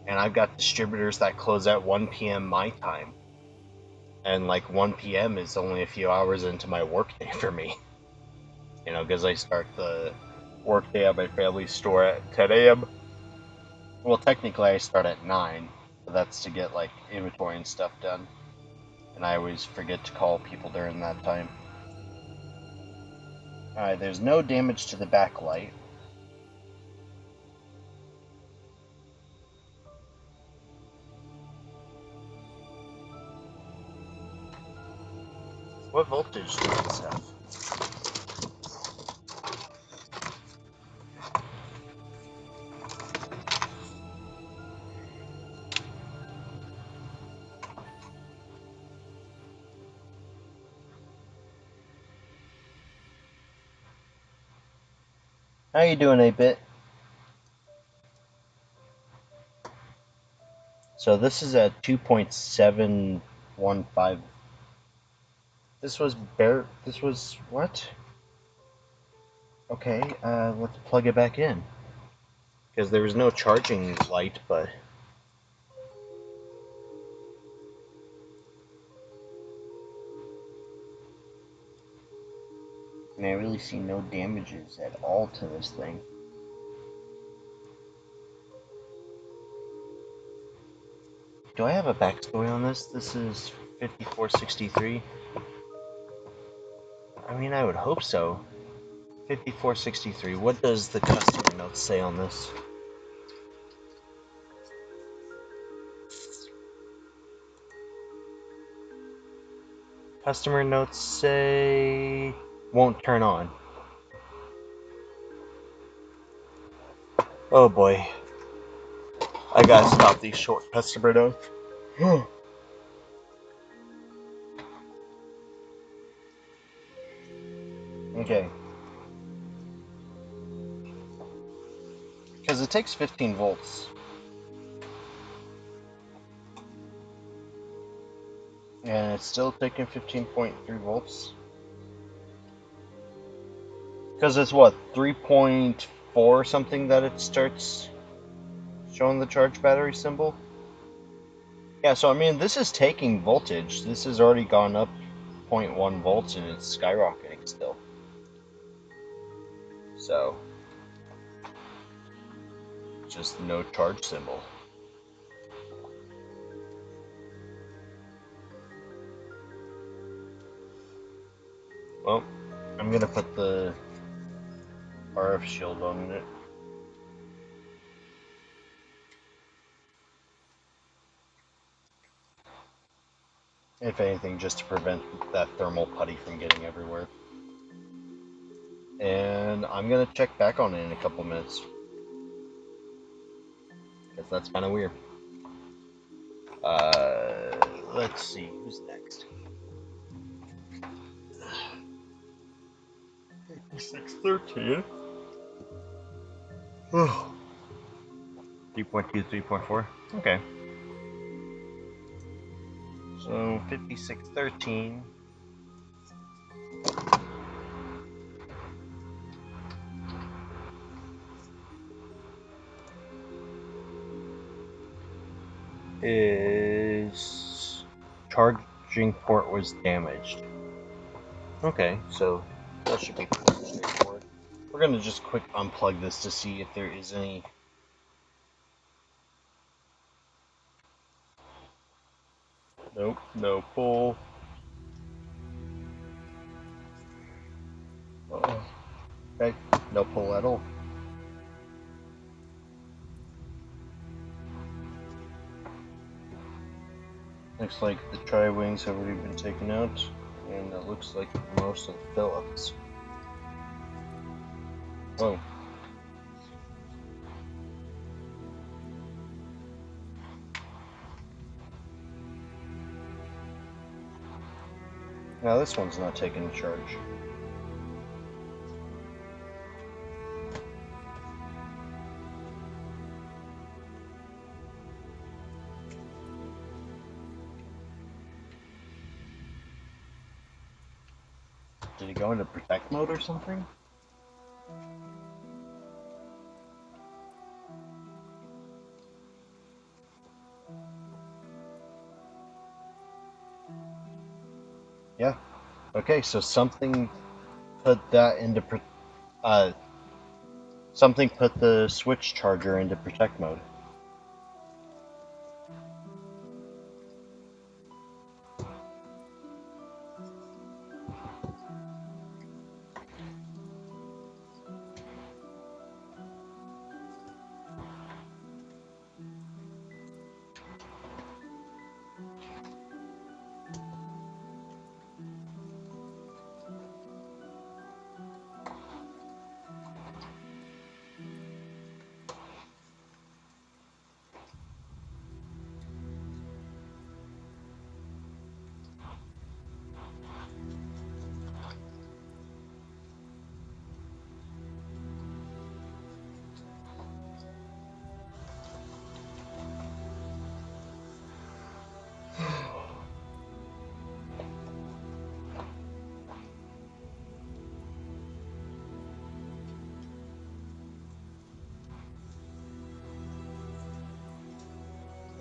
And I've got distributors that close at 1 p.m. my time. And like 1 p.m. is only a few hours into my workday for me. Because I start the workday at my family store at 10 a.m. Well, technically I start at 9, but that's to get like inventory and stuff done. And I always forget to call people during that time. Alright, there's no damage to the backlight. What voltage does this have? How you doing, 8-Bit? So this is at 2.715. This was what? Okay, let's plug it back in. Because there was no charging light, but... And I really see no damages at all to this thing. do I have a backstory on this? This is 5463. I mean, I would hope so. 5463. What does the customer notes say on this? Customer notes say won't turn on. Oh boy. I gotta stop these short customer notes. Okay. Because it takes 15 volts. And it's still taking 15.3 volts. Because it's what, 3.4 or something that it starts showing the charge battery symbol? Yeah, so I mean, this is taking voltage. This has already gone up 0.1 volts and it's skyrocketing still. So, just no charge symbol. Well, I'm gonna put the RF shield on it. If anything, just to prevent that thermal putty from getting everywhere. And I'm gonna check back on it in a couple minutes. Because that's kind of weird. Let's see, who's next? 5613. 3.2, 3.4. Okay. So 5613. Is charging port was damaged. Okay, so that should be pretty straightforward. We're gonna just quick unplug this to see if there is any. Nope, no pull. Uh-oh. Okay, no pull at all. Looks like the tri-wings have already been taken out, and it looks like most of the Phillips. Whoa. Now this one's not taking a charge. Did he go into protect mode or something? Yeah. Okay, so something put that into something put the switch charger into protect mode.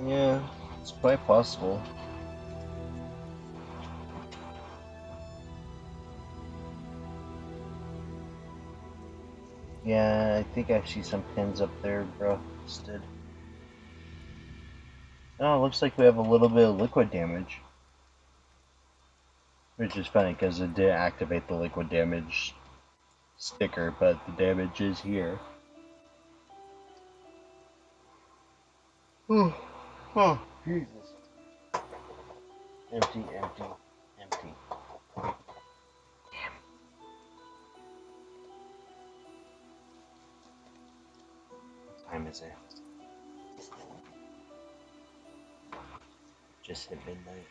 Yeah, it's quite possible. Yeah, I think I see some pins up there rusted. Oh, it looks like we have a little bit of liquid damage. Which is funny because it did activate the liquid damage sticker, but the damage is here. Oh, oh, Jesus. Empty, empty, empty. Damn. What time is it? Just hit midnight.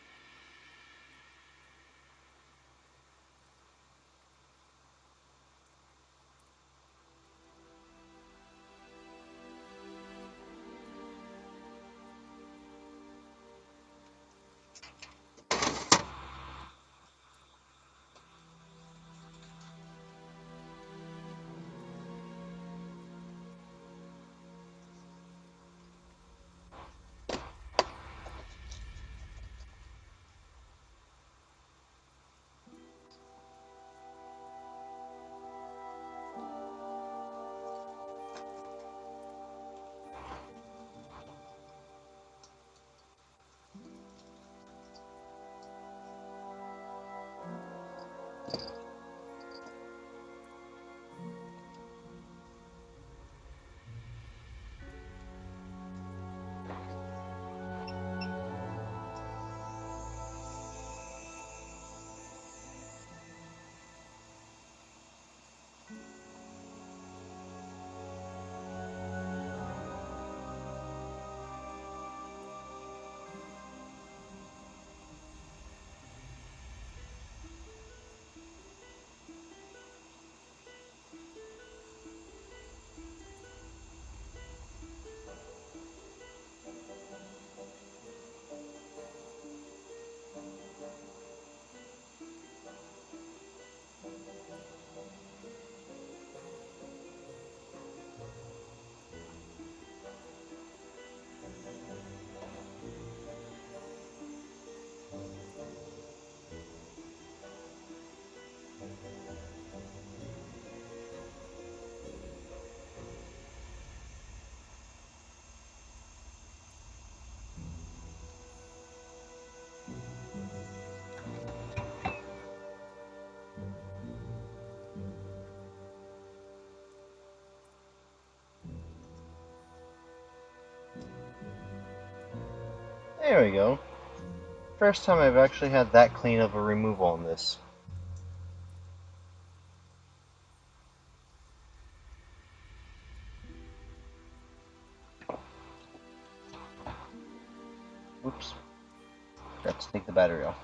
There we go. First time I've actually had that clean of a removal on this. Whoops. Forgot to take the battery off.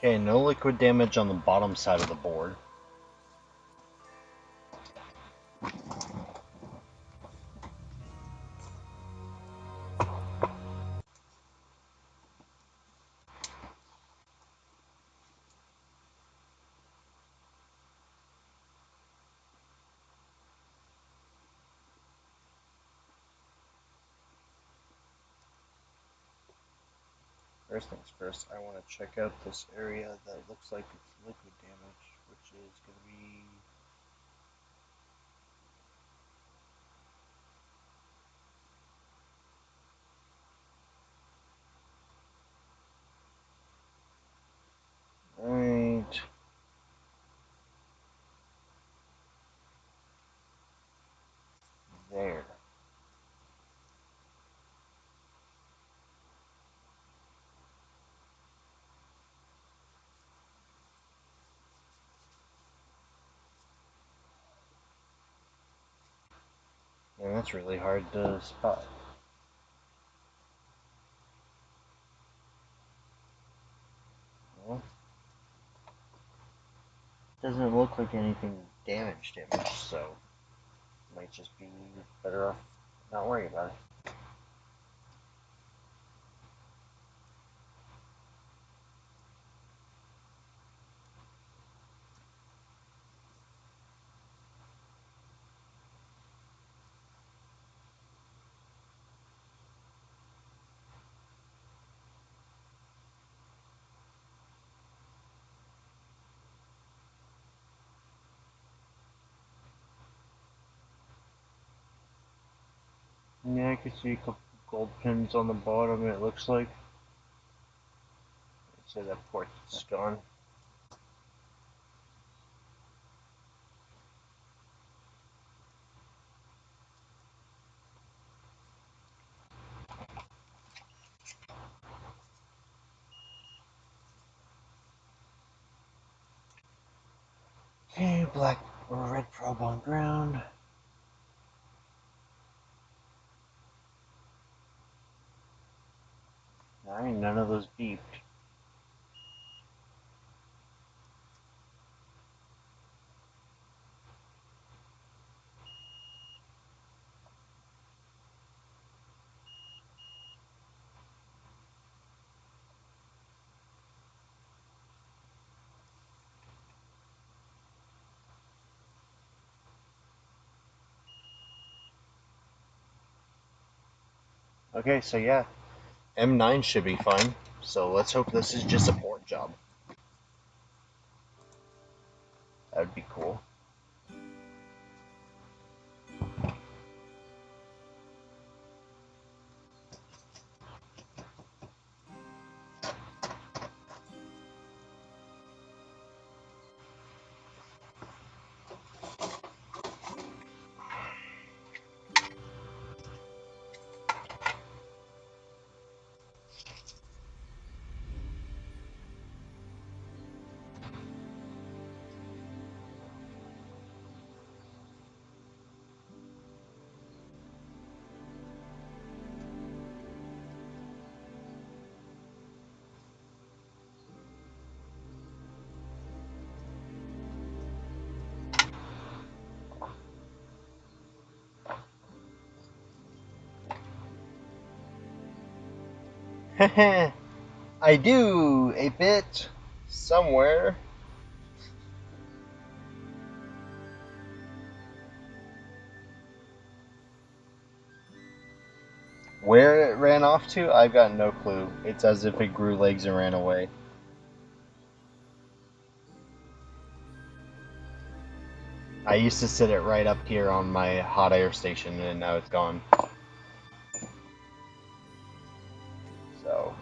Okay, no liquid damage on the bottom side of the board. First things first, I want to check out this area that looks like it's liquid damage, which is going to be... Right there. And that's really hard to spot. Well, doesn't look like anything damaged him, so might just be better off not worrying about it. Yeah, I can see a couple gold pins on the bottom, it looks like. I'd say that port's gone. Okay, black or red probe on ground. Alright, none of those beeped. Okay, so yeah, M9 should be fine. So let's hope this is just a port job. That would be cool. Heh I do, 8-bit, somewhere. Where it ran off to, I've got no clue. It's as if it grew legs and ran away. I used to sit it right up here on my hot air station, and now it's gone. So...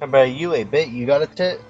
How about you, a bit? You got a tit?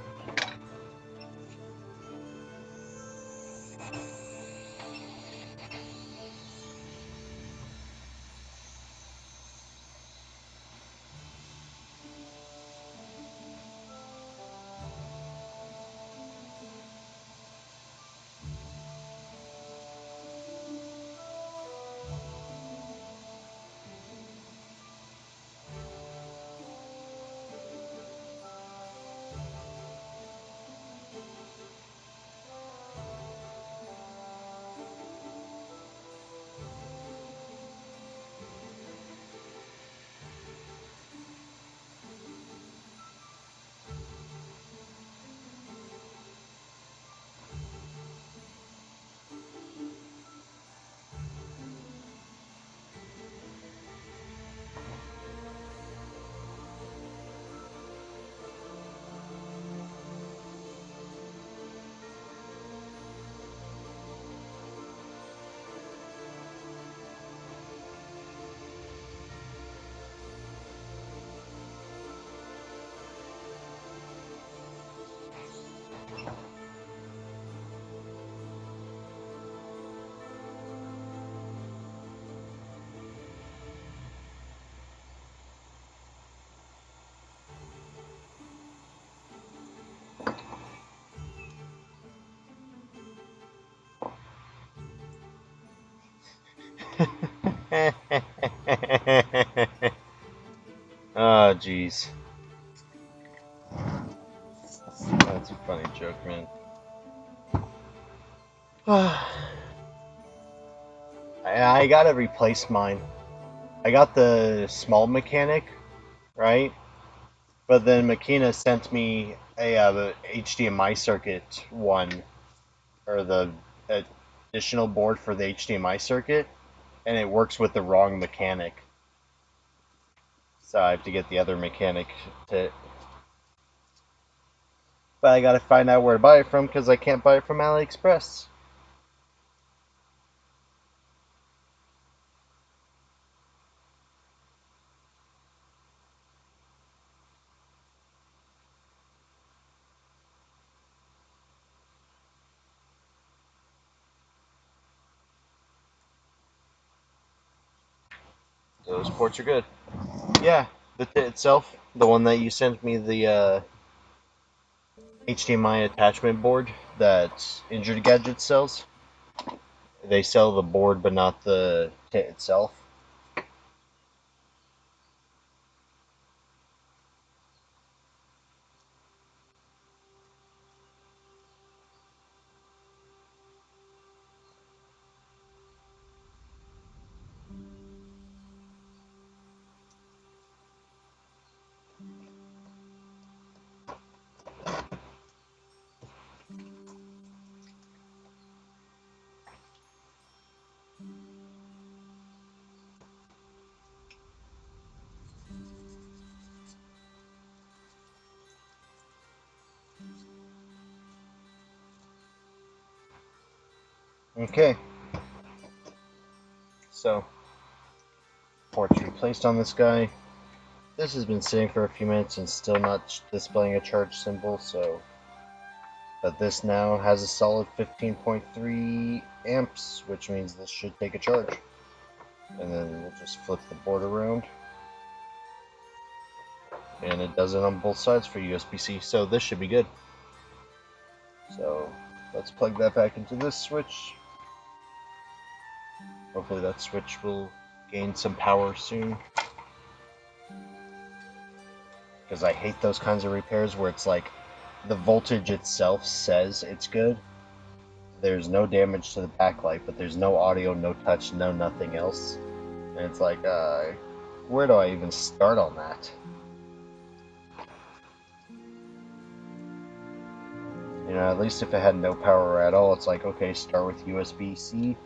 Oh, jeez. That's a funny joke, man. I gotta replace mine. I got the small mechanic, right? But then Makina sent me the HDMI circuit one, or the additional board for the HDMI circuit, and it works with the wrong mechanic. So I have to get the other mechanic to. But I gotta find out where to buy it from because I can't buy it from AliExpress. Those ports are good. Yeah, the kit itself, the one that you sent me, the HDMI attachment board that Injured Gadget sells. They sell the board, but not the kit itself. Okay, so ports replaced on this guy. This has been sitting for a few minutes and still not displaying a charge symbol, so. But this now has a solid 15.3 amps, which means this should take a charge. And then we'll just flip the board around. And it does it on both sides for USB-C, so this should be good. So let's plug that back into this switch. Hopefully that switch will gain some power soon. Because I hate those kinds of repairs where it's like the voltage itself says it's good. There's no damage to the backlight, but there's no audio, no touch, no nothing else. And it's like, where do I even start on that? You know, at least if it had no power at all, it's like, okay, start with USB-C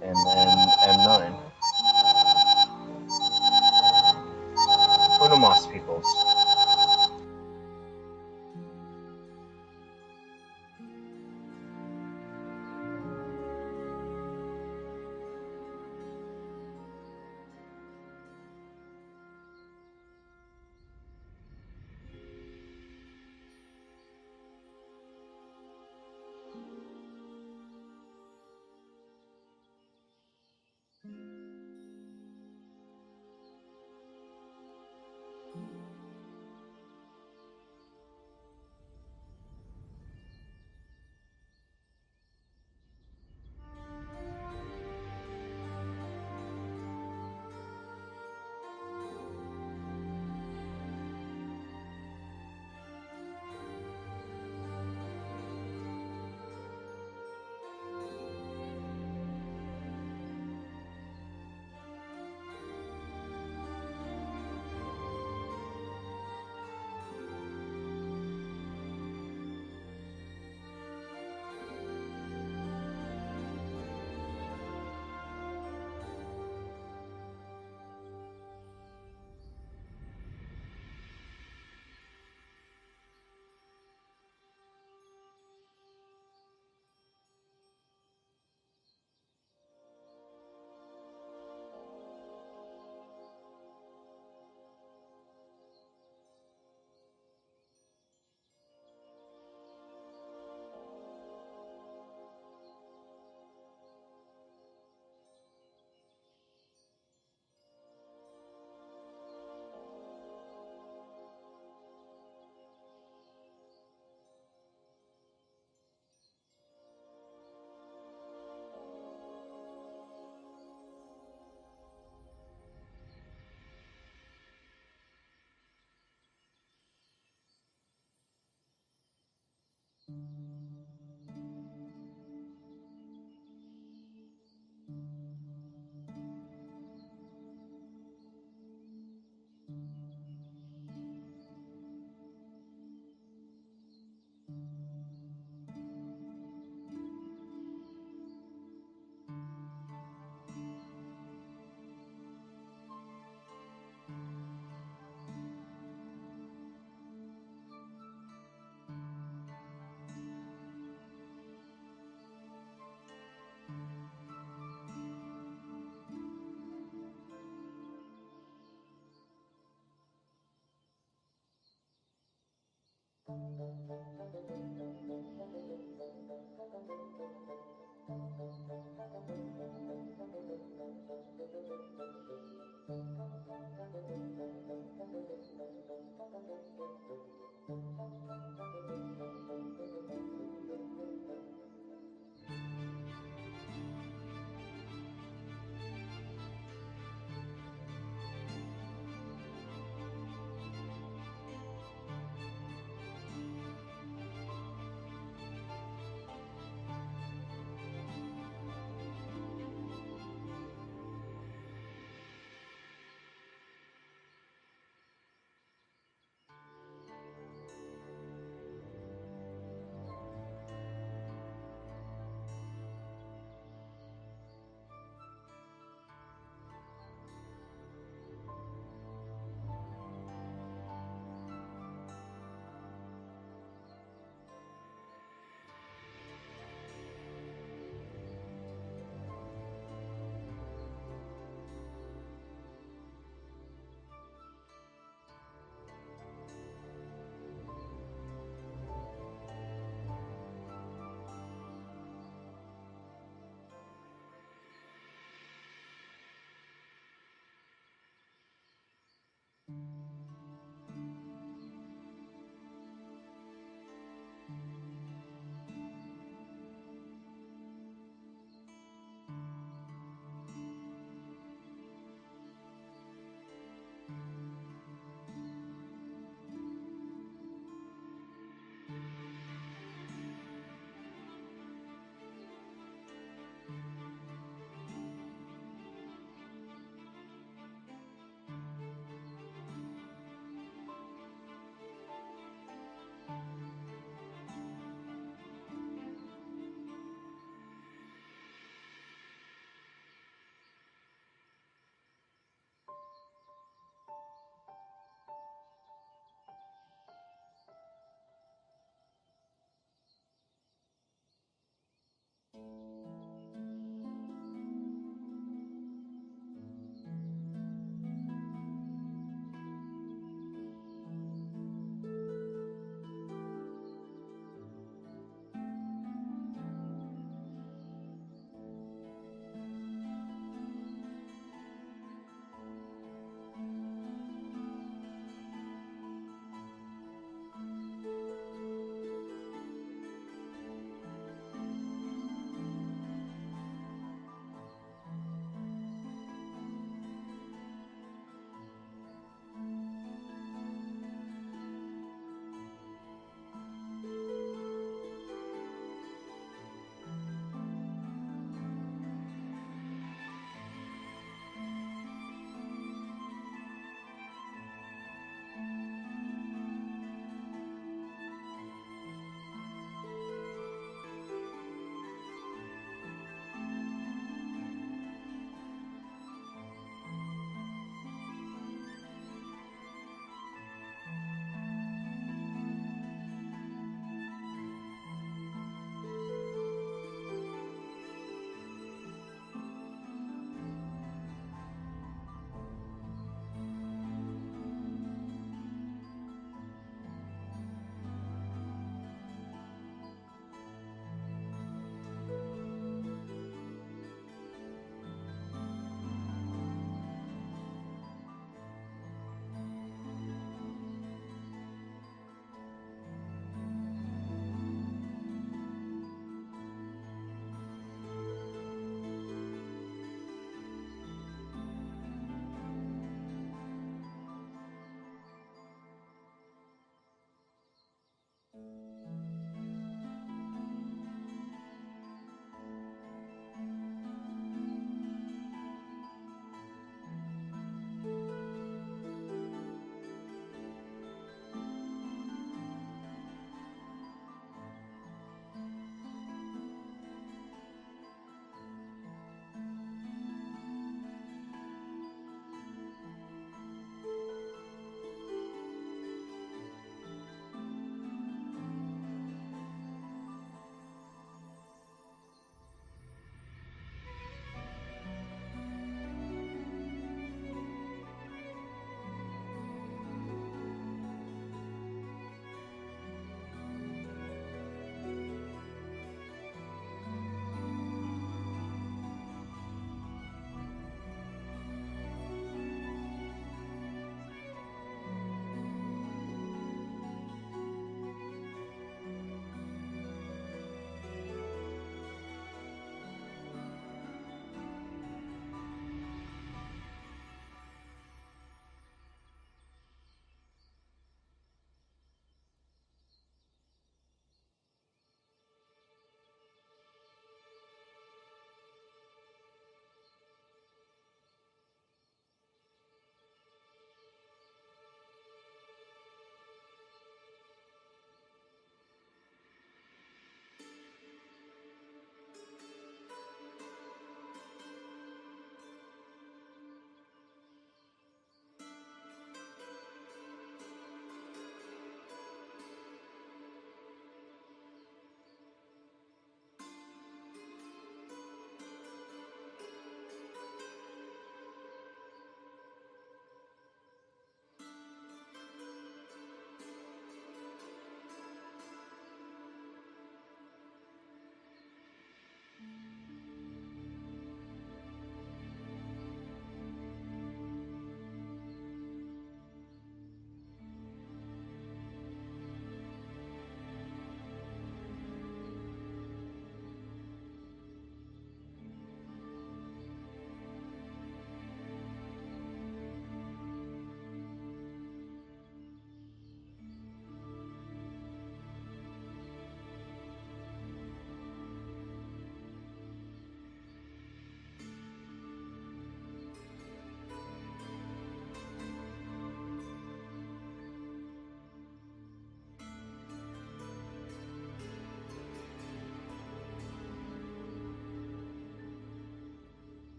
and then M9. Uno mas, peoples.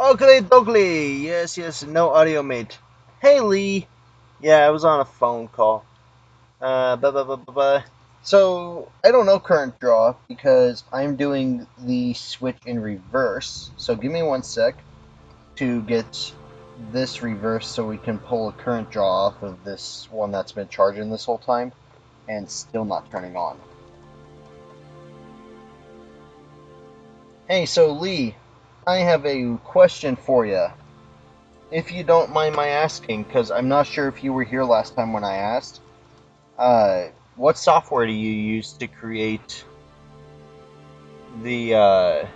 Ugly Dougly! Yes, yes, no audio mate. Hey Lee! Yeah, I was on a phone call. Blah, blah, blah, blah, blah. So, I don't know current draw because I'm doing the switch in reverse. So, give me 1 sec to get this reverse so we can pull a current draw off of this one that's been charging this whole time and still not turning on. Hey, so Lee, I have a question for you. If you don't mind my asking, because I'm not sure if you were here last time when I asked. What software do you use to create the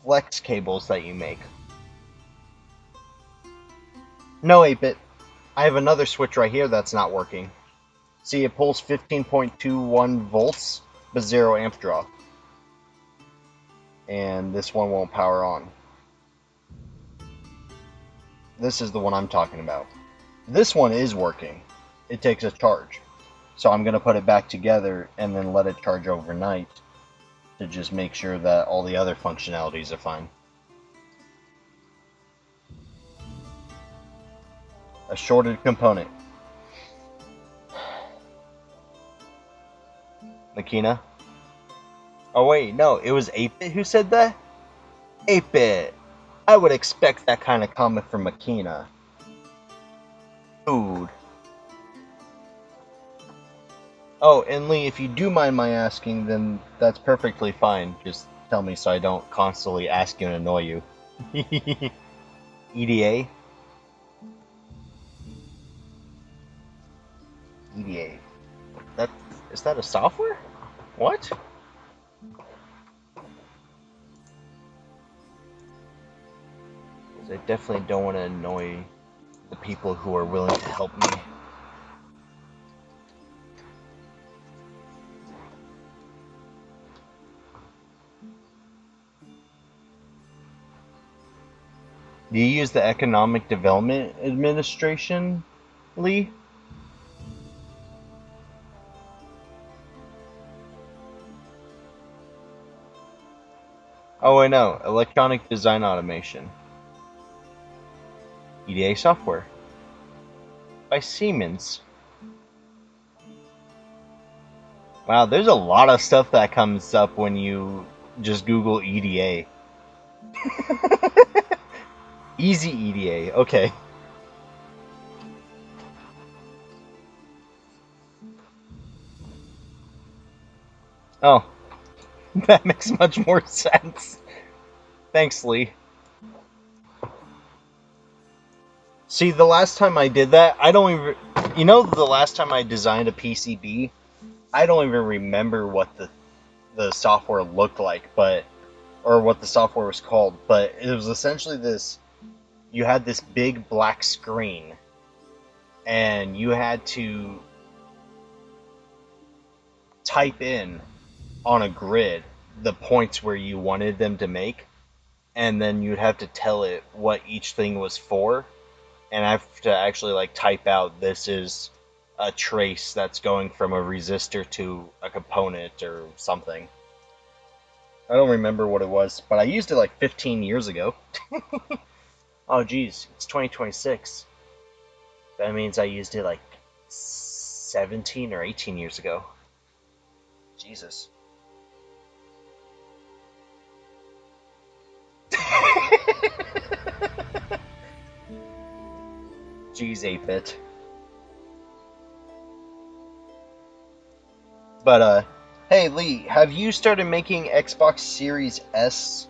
flex cables that you make? No, 8-bit. I have another switch right here that's not working. See, it pulls 15.21 volts, but 0 amp draw. And this one won't power on. This is the one I'm talking about. This one is working. It takes a charge. So I'm going to put it back together and then let it charge overnight to just make sure that all the other functionalities are fine. A shorted component. Makina? Oh wait, no, it was 8-bit who said that? 8-bit! I would expect that kind of comment from Makina. Food. Oh, and Lee, if you do mind my asking, then that's perfectly fine. Just tell me so I don't constantly ask you and annoy you. EDA? EDA. Is that a software? What? I definitely don't want to annoy the people who are willing to help me. Do you use the Economic Development Administration, Lee? Oh, I know. Electronic Design Automation. EDA software. By Siemens. Wow, there's a lot of stuff that comes up when you just Google EDA. Easy EDA, okay. Oh, that makes much more sense. Thanks, Lee. See, the last time I did that, I don't even... You know, the last time I designed a PCB, I don't even remember what the software looked like, but... Or what the software was called, but it was essentially this... You had this big black screen, and you had to type in on a grid the points where you wanted them to make, and then you'd have to tell it what each thing was for, and I have to actually like type out this is a trace that's going from a resistor to a component or something. I don't remember what it was, but I used it like 15 years ago. Oh geez, it's 2026. That means I used it like 17 or 18 years ago. Jesus. Jeez, 8-bit. But, hey Lee, have you started making Xbox Series S,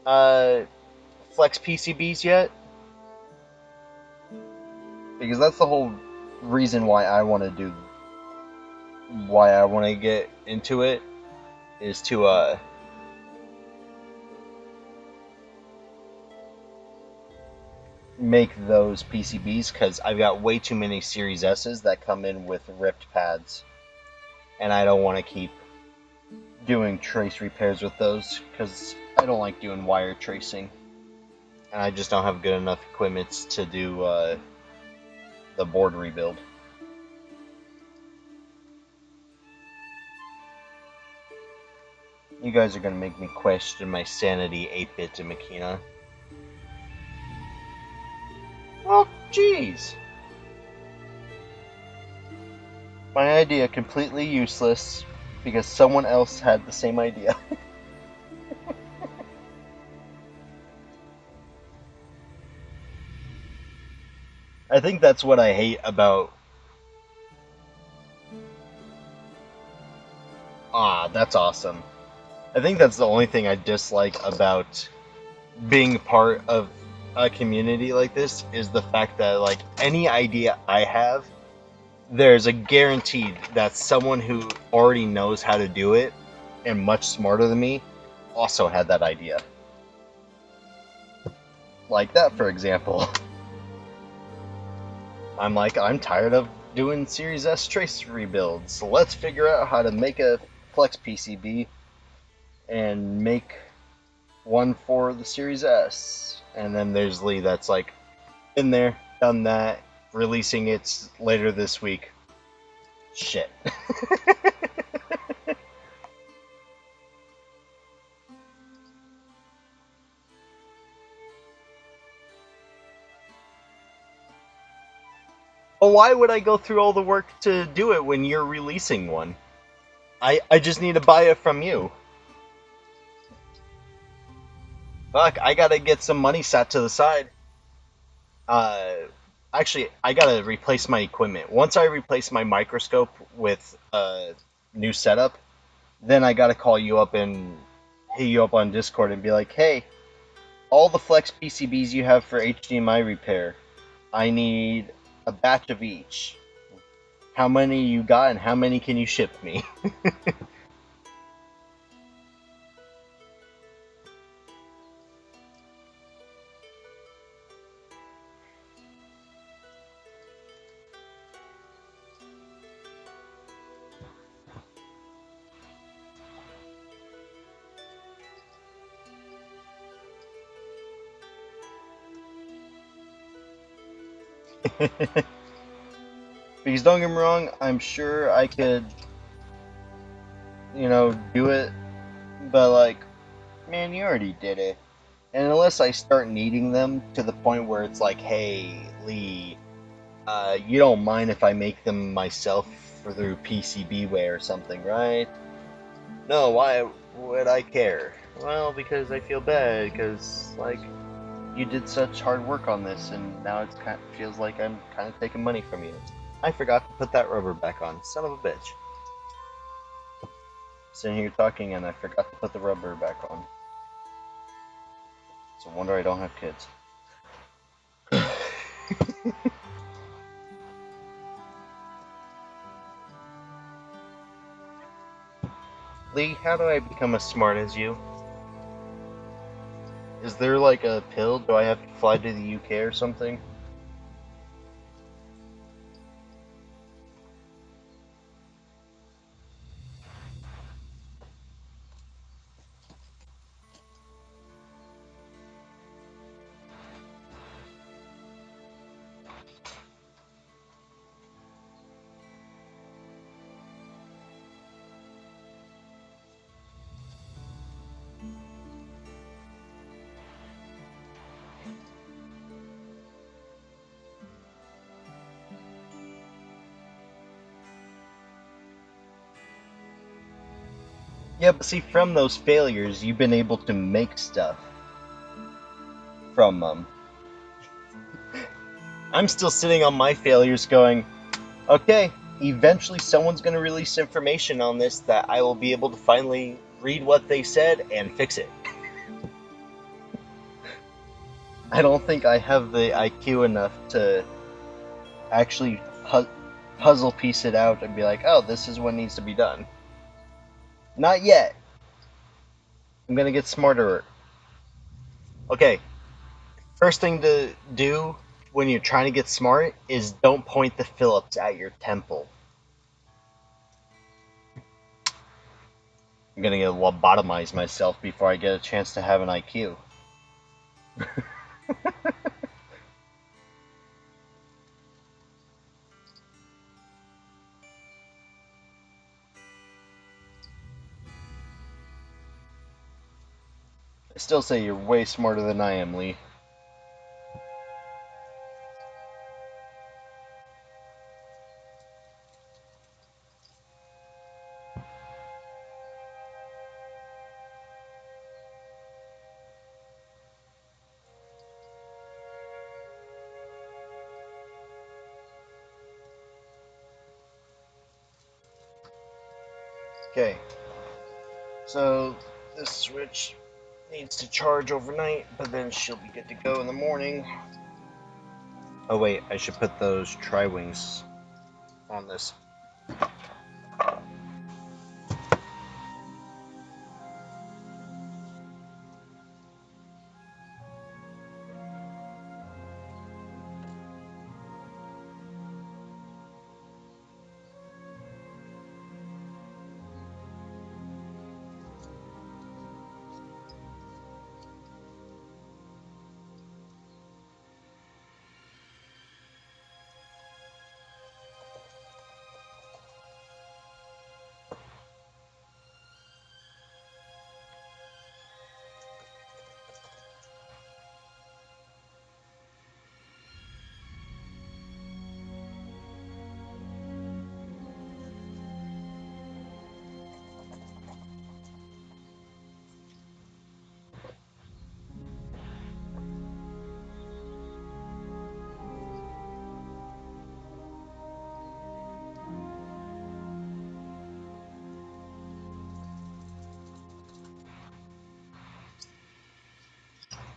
Flex PCBs yet? Because that's the whole reason why I want to get into it, is to, make those PCBs, because I've got way too many Series S's that come in with ripped pads, and I don't want to keep doing trace repairs with those, because I don't like doing wire tracing, and I just don't have good enough equipment to do the board rebuild. You guys are gonna make me question my sanity 8-bit to Makina. Well, jeez. My idea completely useless because someone else had the same idea. I think that's what I hate about... Ah, that's awesome. I think that's the only thing I dislike about being part of a community like this is the fact that, like, any idea I have, there's a guaranteed that someone who already knows how to do it and much smarter than me also had that idea. Like that, for example. I'm tired of doing Series S trace rebuilds, so let's figure out how to make a flex PCB and make one for the Series S. And then there's Lee that's like, been there, done that, releasing it later this week. Shit. Well, why would I go through all the work to do it when you're releasing one? I just need to buy it from you. Fuck, I gotta get some money set to the side. Uh, Actually, I gotta replace my equipment. Once I replace my microscope with a new setup, then I gotta call you up and hit you up on Discord and be like, hey, all the flex PCBs you have for HDMI repair, I need a batch of each. How many you got and how many can you ship me? Because don't get me wrong, I'm sure I could, do it, but like, man, you already did it. And unless I start needing them to the point where it's like, hey, Lee, you don't mind if I make them myself through PCBway or something, right? No, why would I care? Well, because I feel bad, because, like, you did such hard work on this, and now it feels like I'm kind of taking money from you. I forgot to put that rubber back on. Son of a bitch. Sitting here talking, and I forgot to put the rubber back on. It's a wonder I don't have kids. Lee, how do I become as smart as you? Is there like a pill? Do I have to fly to the UK or something? Yeah, but see, from those failures, you've been able to make stuff from them. I'm still sitting on my failures going, okay, eventually someone's going to release information on this that I will be able to finally read what they said and fix it. I don't think I have the IQ enough to actually puzzle piece it out and be like, oh, this is what needs to be done. Not yet. I'm gonna get smarter. Okay, first thing to do when you're trying to get smart is don't point the Phillips at your temple. I'm gonna get lobotomize myself before I get a chance to have an IQ. still say you're way smarter than I am, Lee. Okay, so this switch needs to charge overnight, but then she'll be good to go in the morning. Oh wait, I should put those tri-wings on this.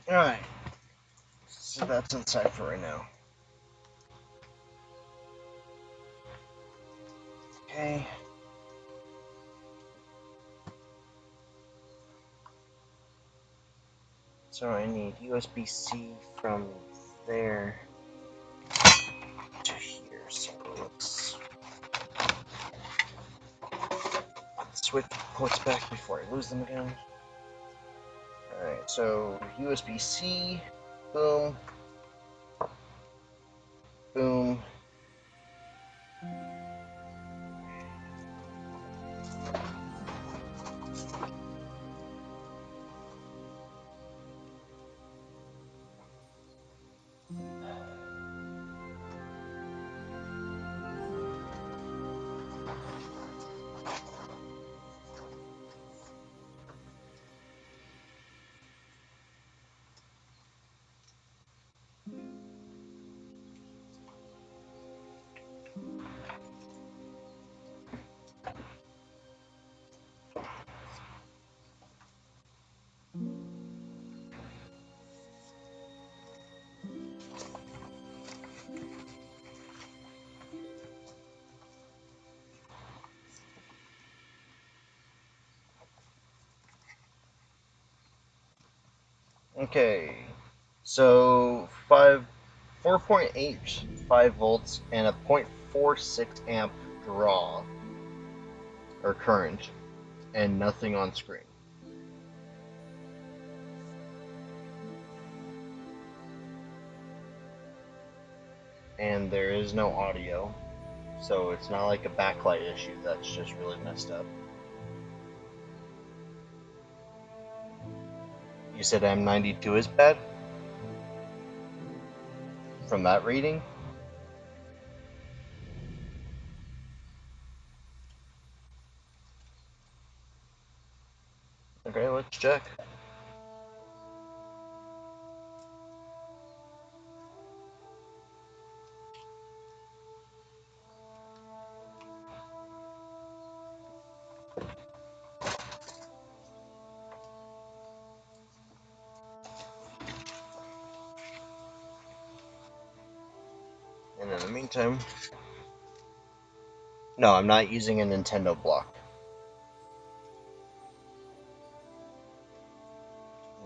Alright, so that's inside for right now. Okay. So I need USB-C from there to here. So let's switch ports back before I lose them again. Alright, so USB-C, boom, boom. Okay, so 4.85 volts and a 0.46 amp draw or current, and nothing on screen. And there is no audio, so it's not like a backlight issue that's just really messed up. You said M92 is bad? From that reading? Okay, let's check. And in the meantime... No, I'm not using a Nintendo block.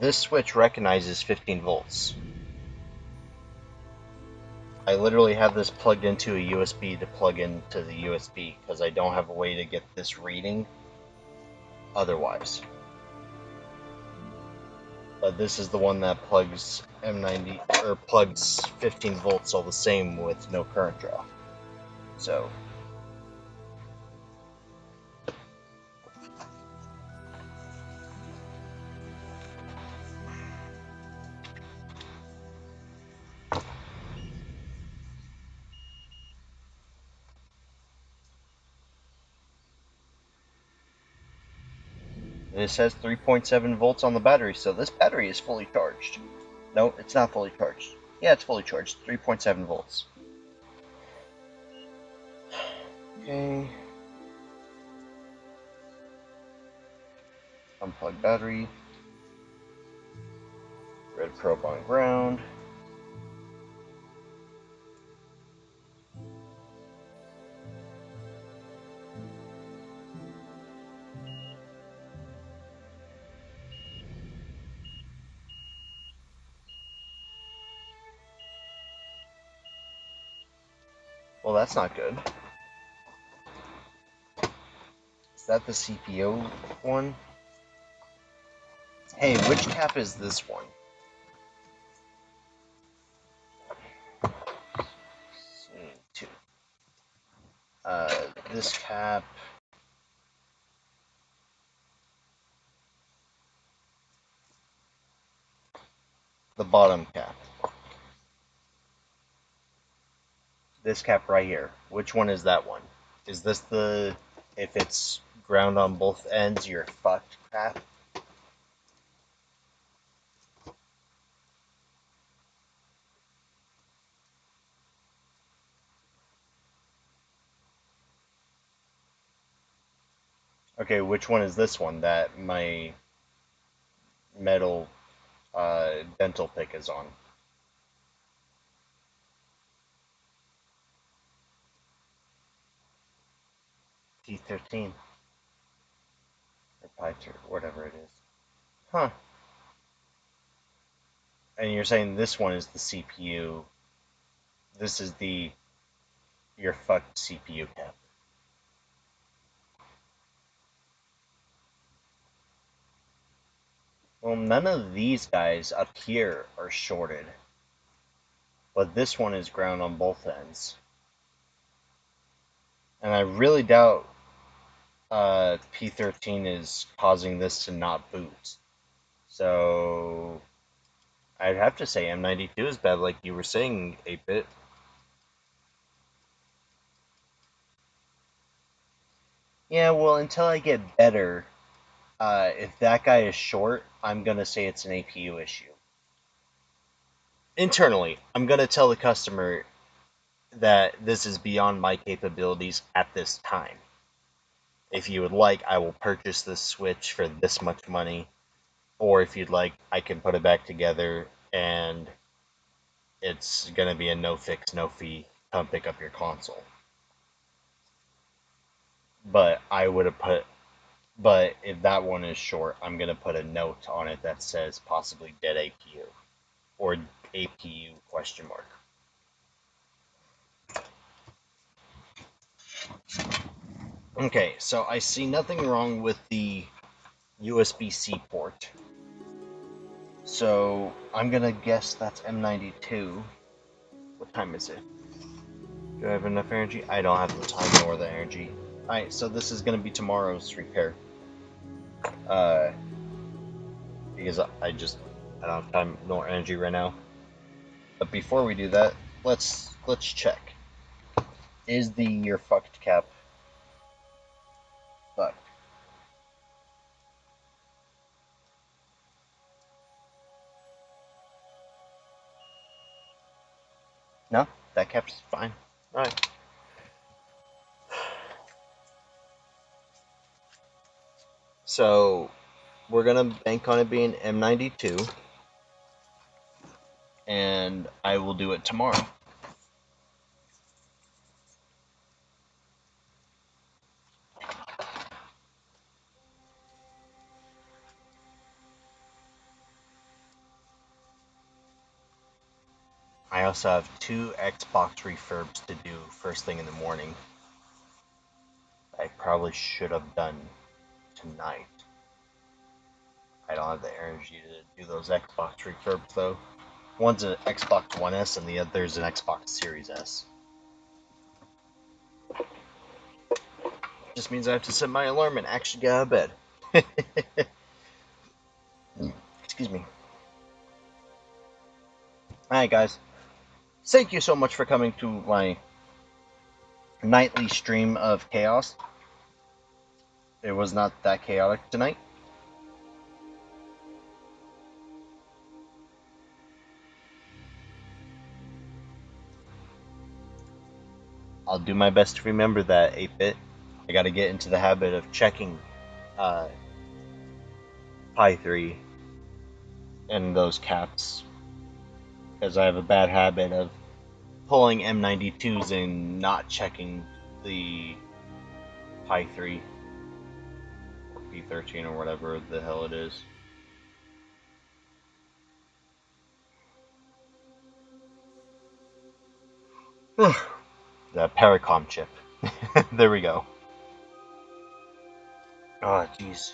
This switch recognizes 15 volts. I literally have this plugged into a USB to plug into the USB because I don't have a way to get this reading otherwise. But this is the one that plugs M90 or plugs 15 volts all the same with no current draw. So It says 3.7 volts on the battery, so this battery is fully charged. No, it's not fully charged. Yeah, it's fully charged. 3.7 volts. Okay. Unplug battery. Red probe on ground. Well, that's not good. Is that the CPU one? Hey, which cap is this one? Two. This cap. The bottom cap. This cap right here. Which one is that one? Is this the, if it's ground on both ends, you're fucked cap? Okay, which one is this one that my metal dental pick is on? T13. Or Pi, whatever it is. Huh. And you're saying this one is the CPU. This is the your fucked CPU cap. Well, none of these guys up here are shorted. But this one is ground on both ends. And I really doubt P13 is causing this to not boot. So I'd have to say M92 is bad, like you were saying, 8-bit. Yeah, well, until I get better, if that guy is short, I'm gonna say it's an APU issue. Internally, I'm gonna tell the customer that this is beyond my capabilities at this time. If you would like, I will purchase this switch for this much money, or if you'd like, I can put it back together and it's gonna be a no fix, no fee. Come pick up your console. But I would have put, but if that one is short, I'm gonna put a note on it that says possibly dead APU or APU question mark. Okay, so I see nothing wrong with the USB-C port. So I'm gonna guess that's M92. What time is it? Do I have enough energy? I don't have the time nor the energy. Alright, so this is gonna be tomorrow's repair. Because I don't have time nor energy right now. But before we do that, let's check. Is the your fucked cap fucked? No, that cap's fine. Alright. So we're gonna bank on it being M92, and I will do it tomorrow. I also have 2 Xbox refurbs to do first thing in the morning. I probably should have done tonight. I don't have the energy to do those Xbox refurbs though. One's an Xbox One S and the other's an Xbox Series S. Just means I have to set my alarm and actually get out of bed. Excuse me. Alright guys, thank you so much for coming to my nightly stream of chaos. It was not that chaotic tonight. I'll do my best to remember that, 8-bit. I gotta get into the habit of checking Pi 3 and those caps, because I have a bad habit of pulling M92s and not checking the Pi 3 or P13 or whatever the hell it is. The Paracom chip. There we go. Oh, jeez.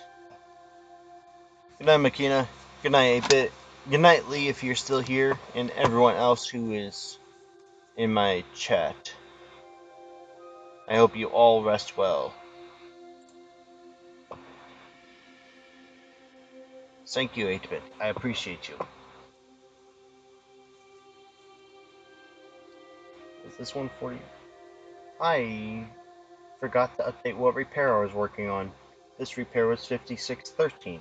Good night, Makina. Good night, 8-bit. Good night, Lee, if you're still here, and everyone else who is in my chat. I hope you all rest well. Thank you, 8-bit. I appreciate you. Is this one for you? I forgot to update what repair I was working on. This repair was 5613.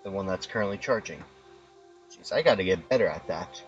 The one that's currently charging. Jeez, I gotta get better at that.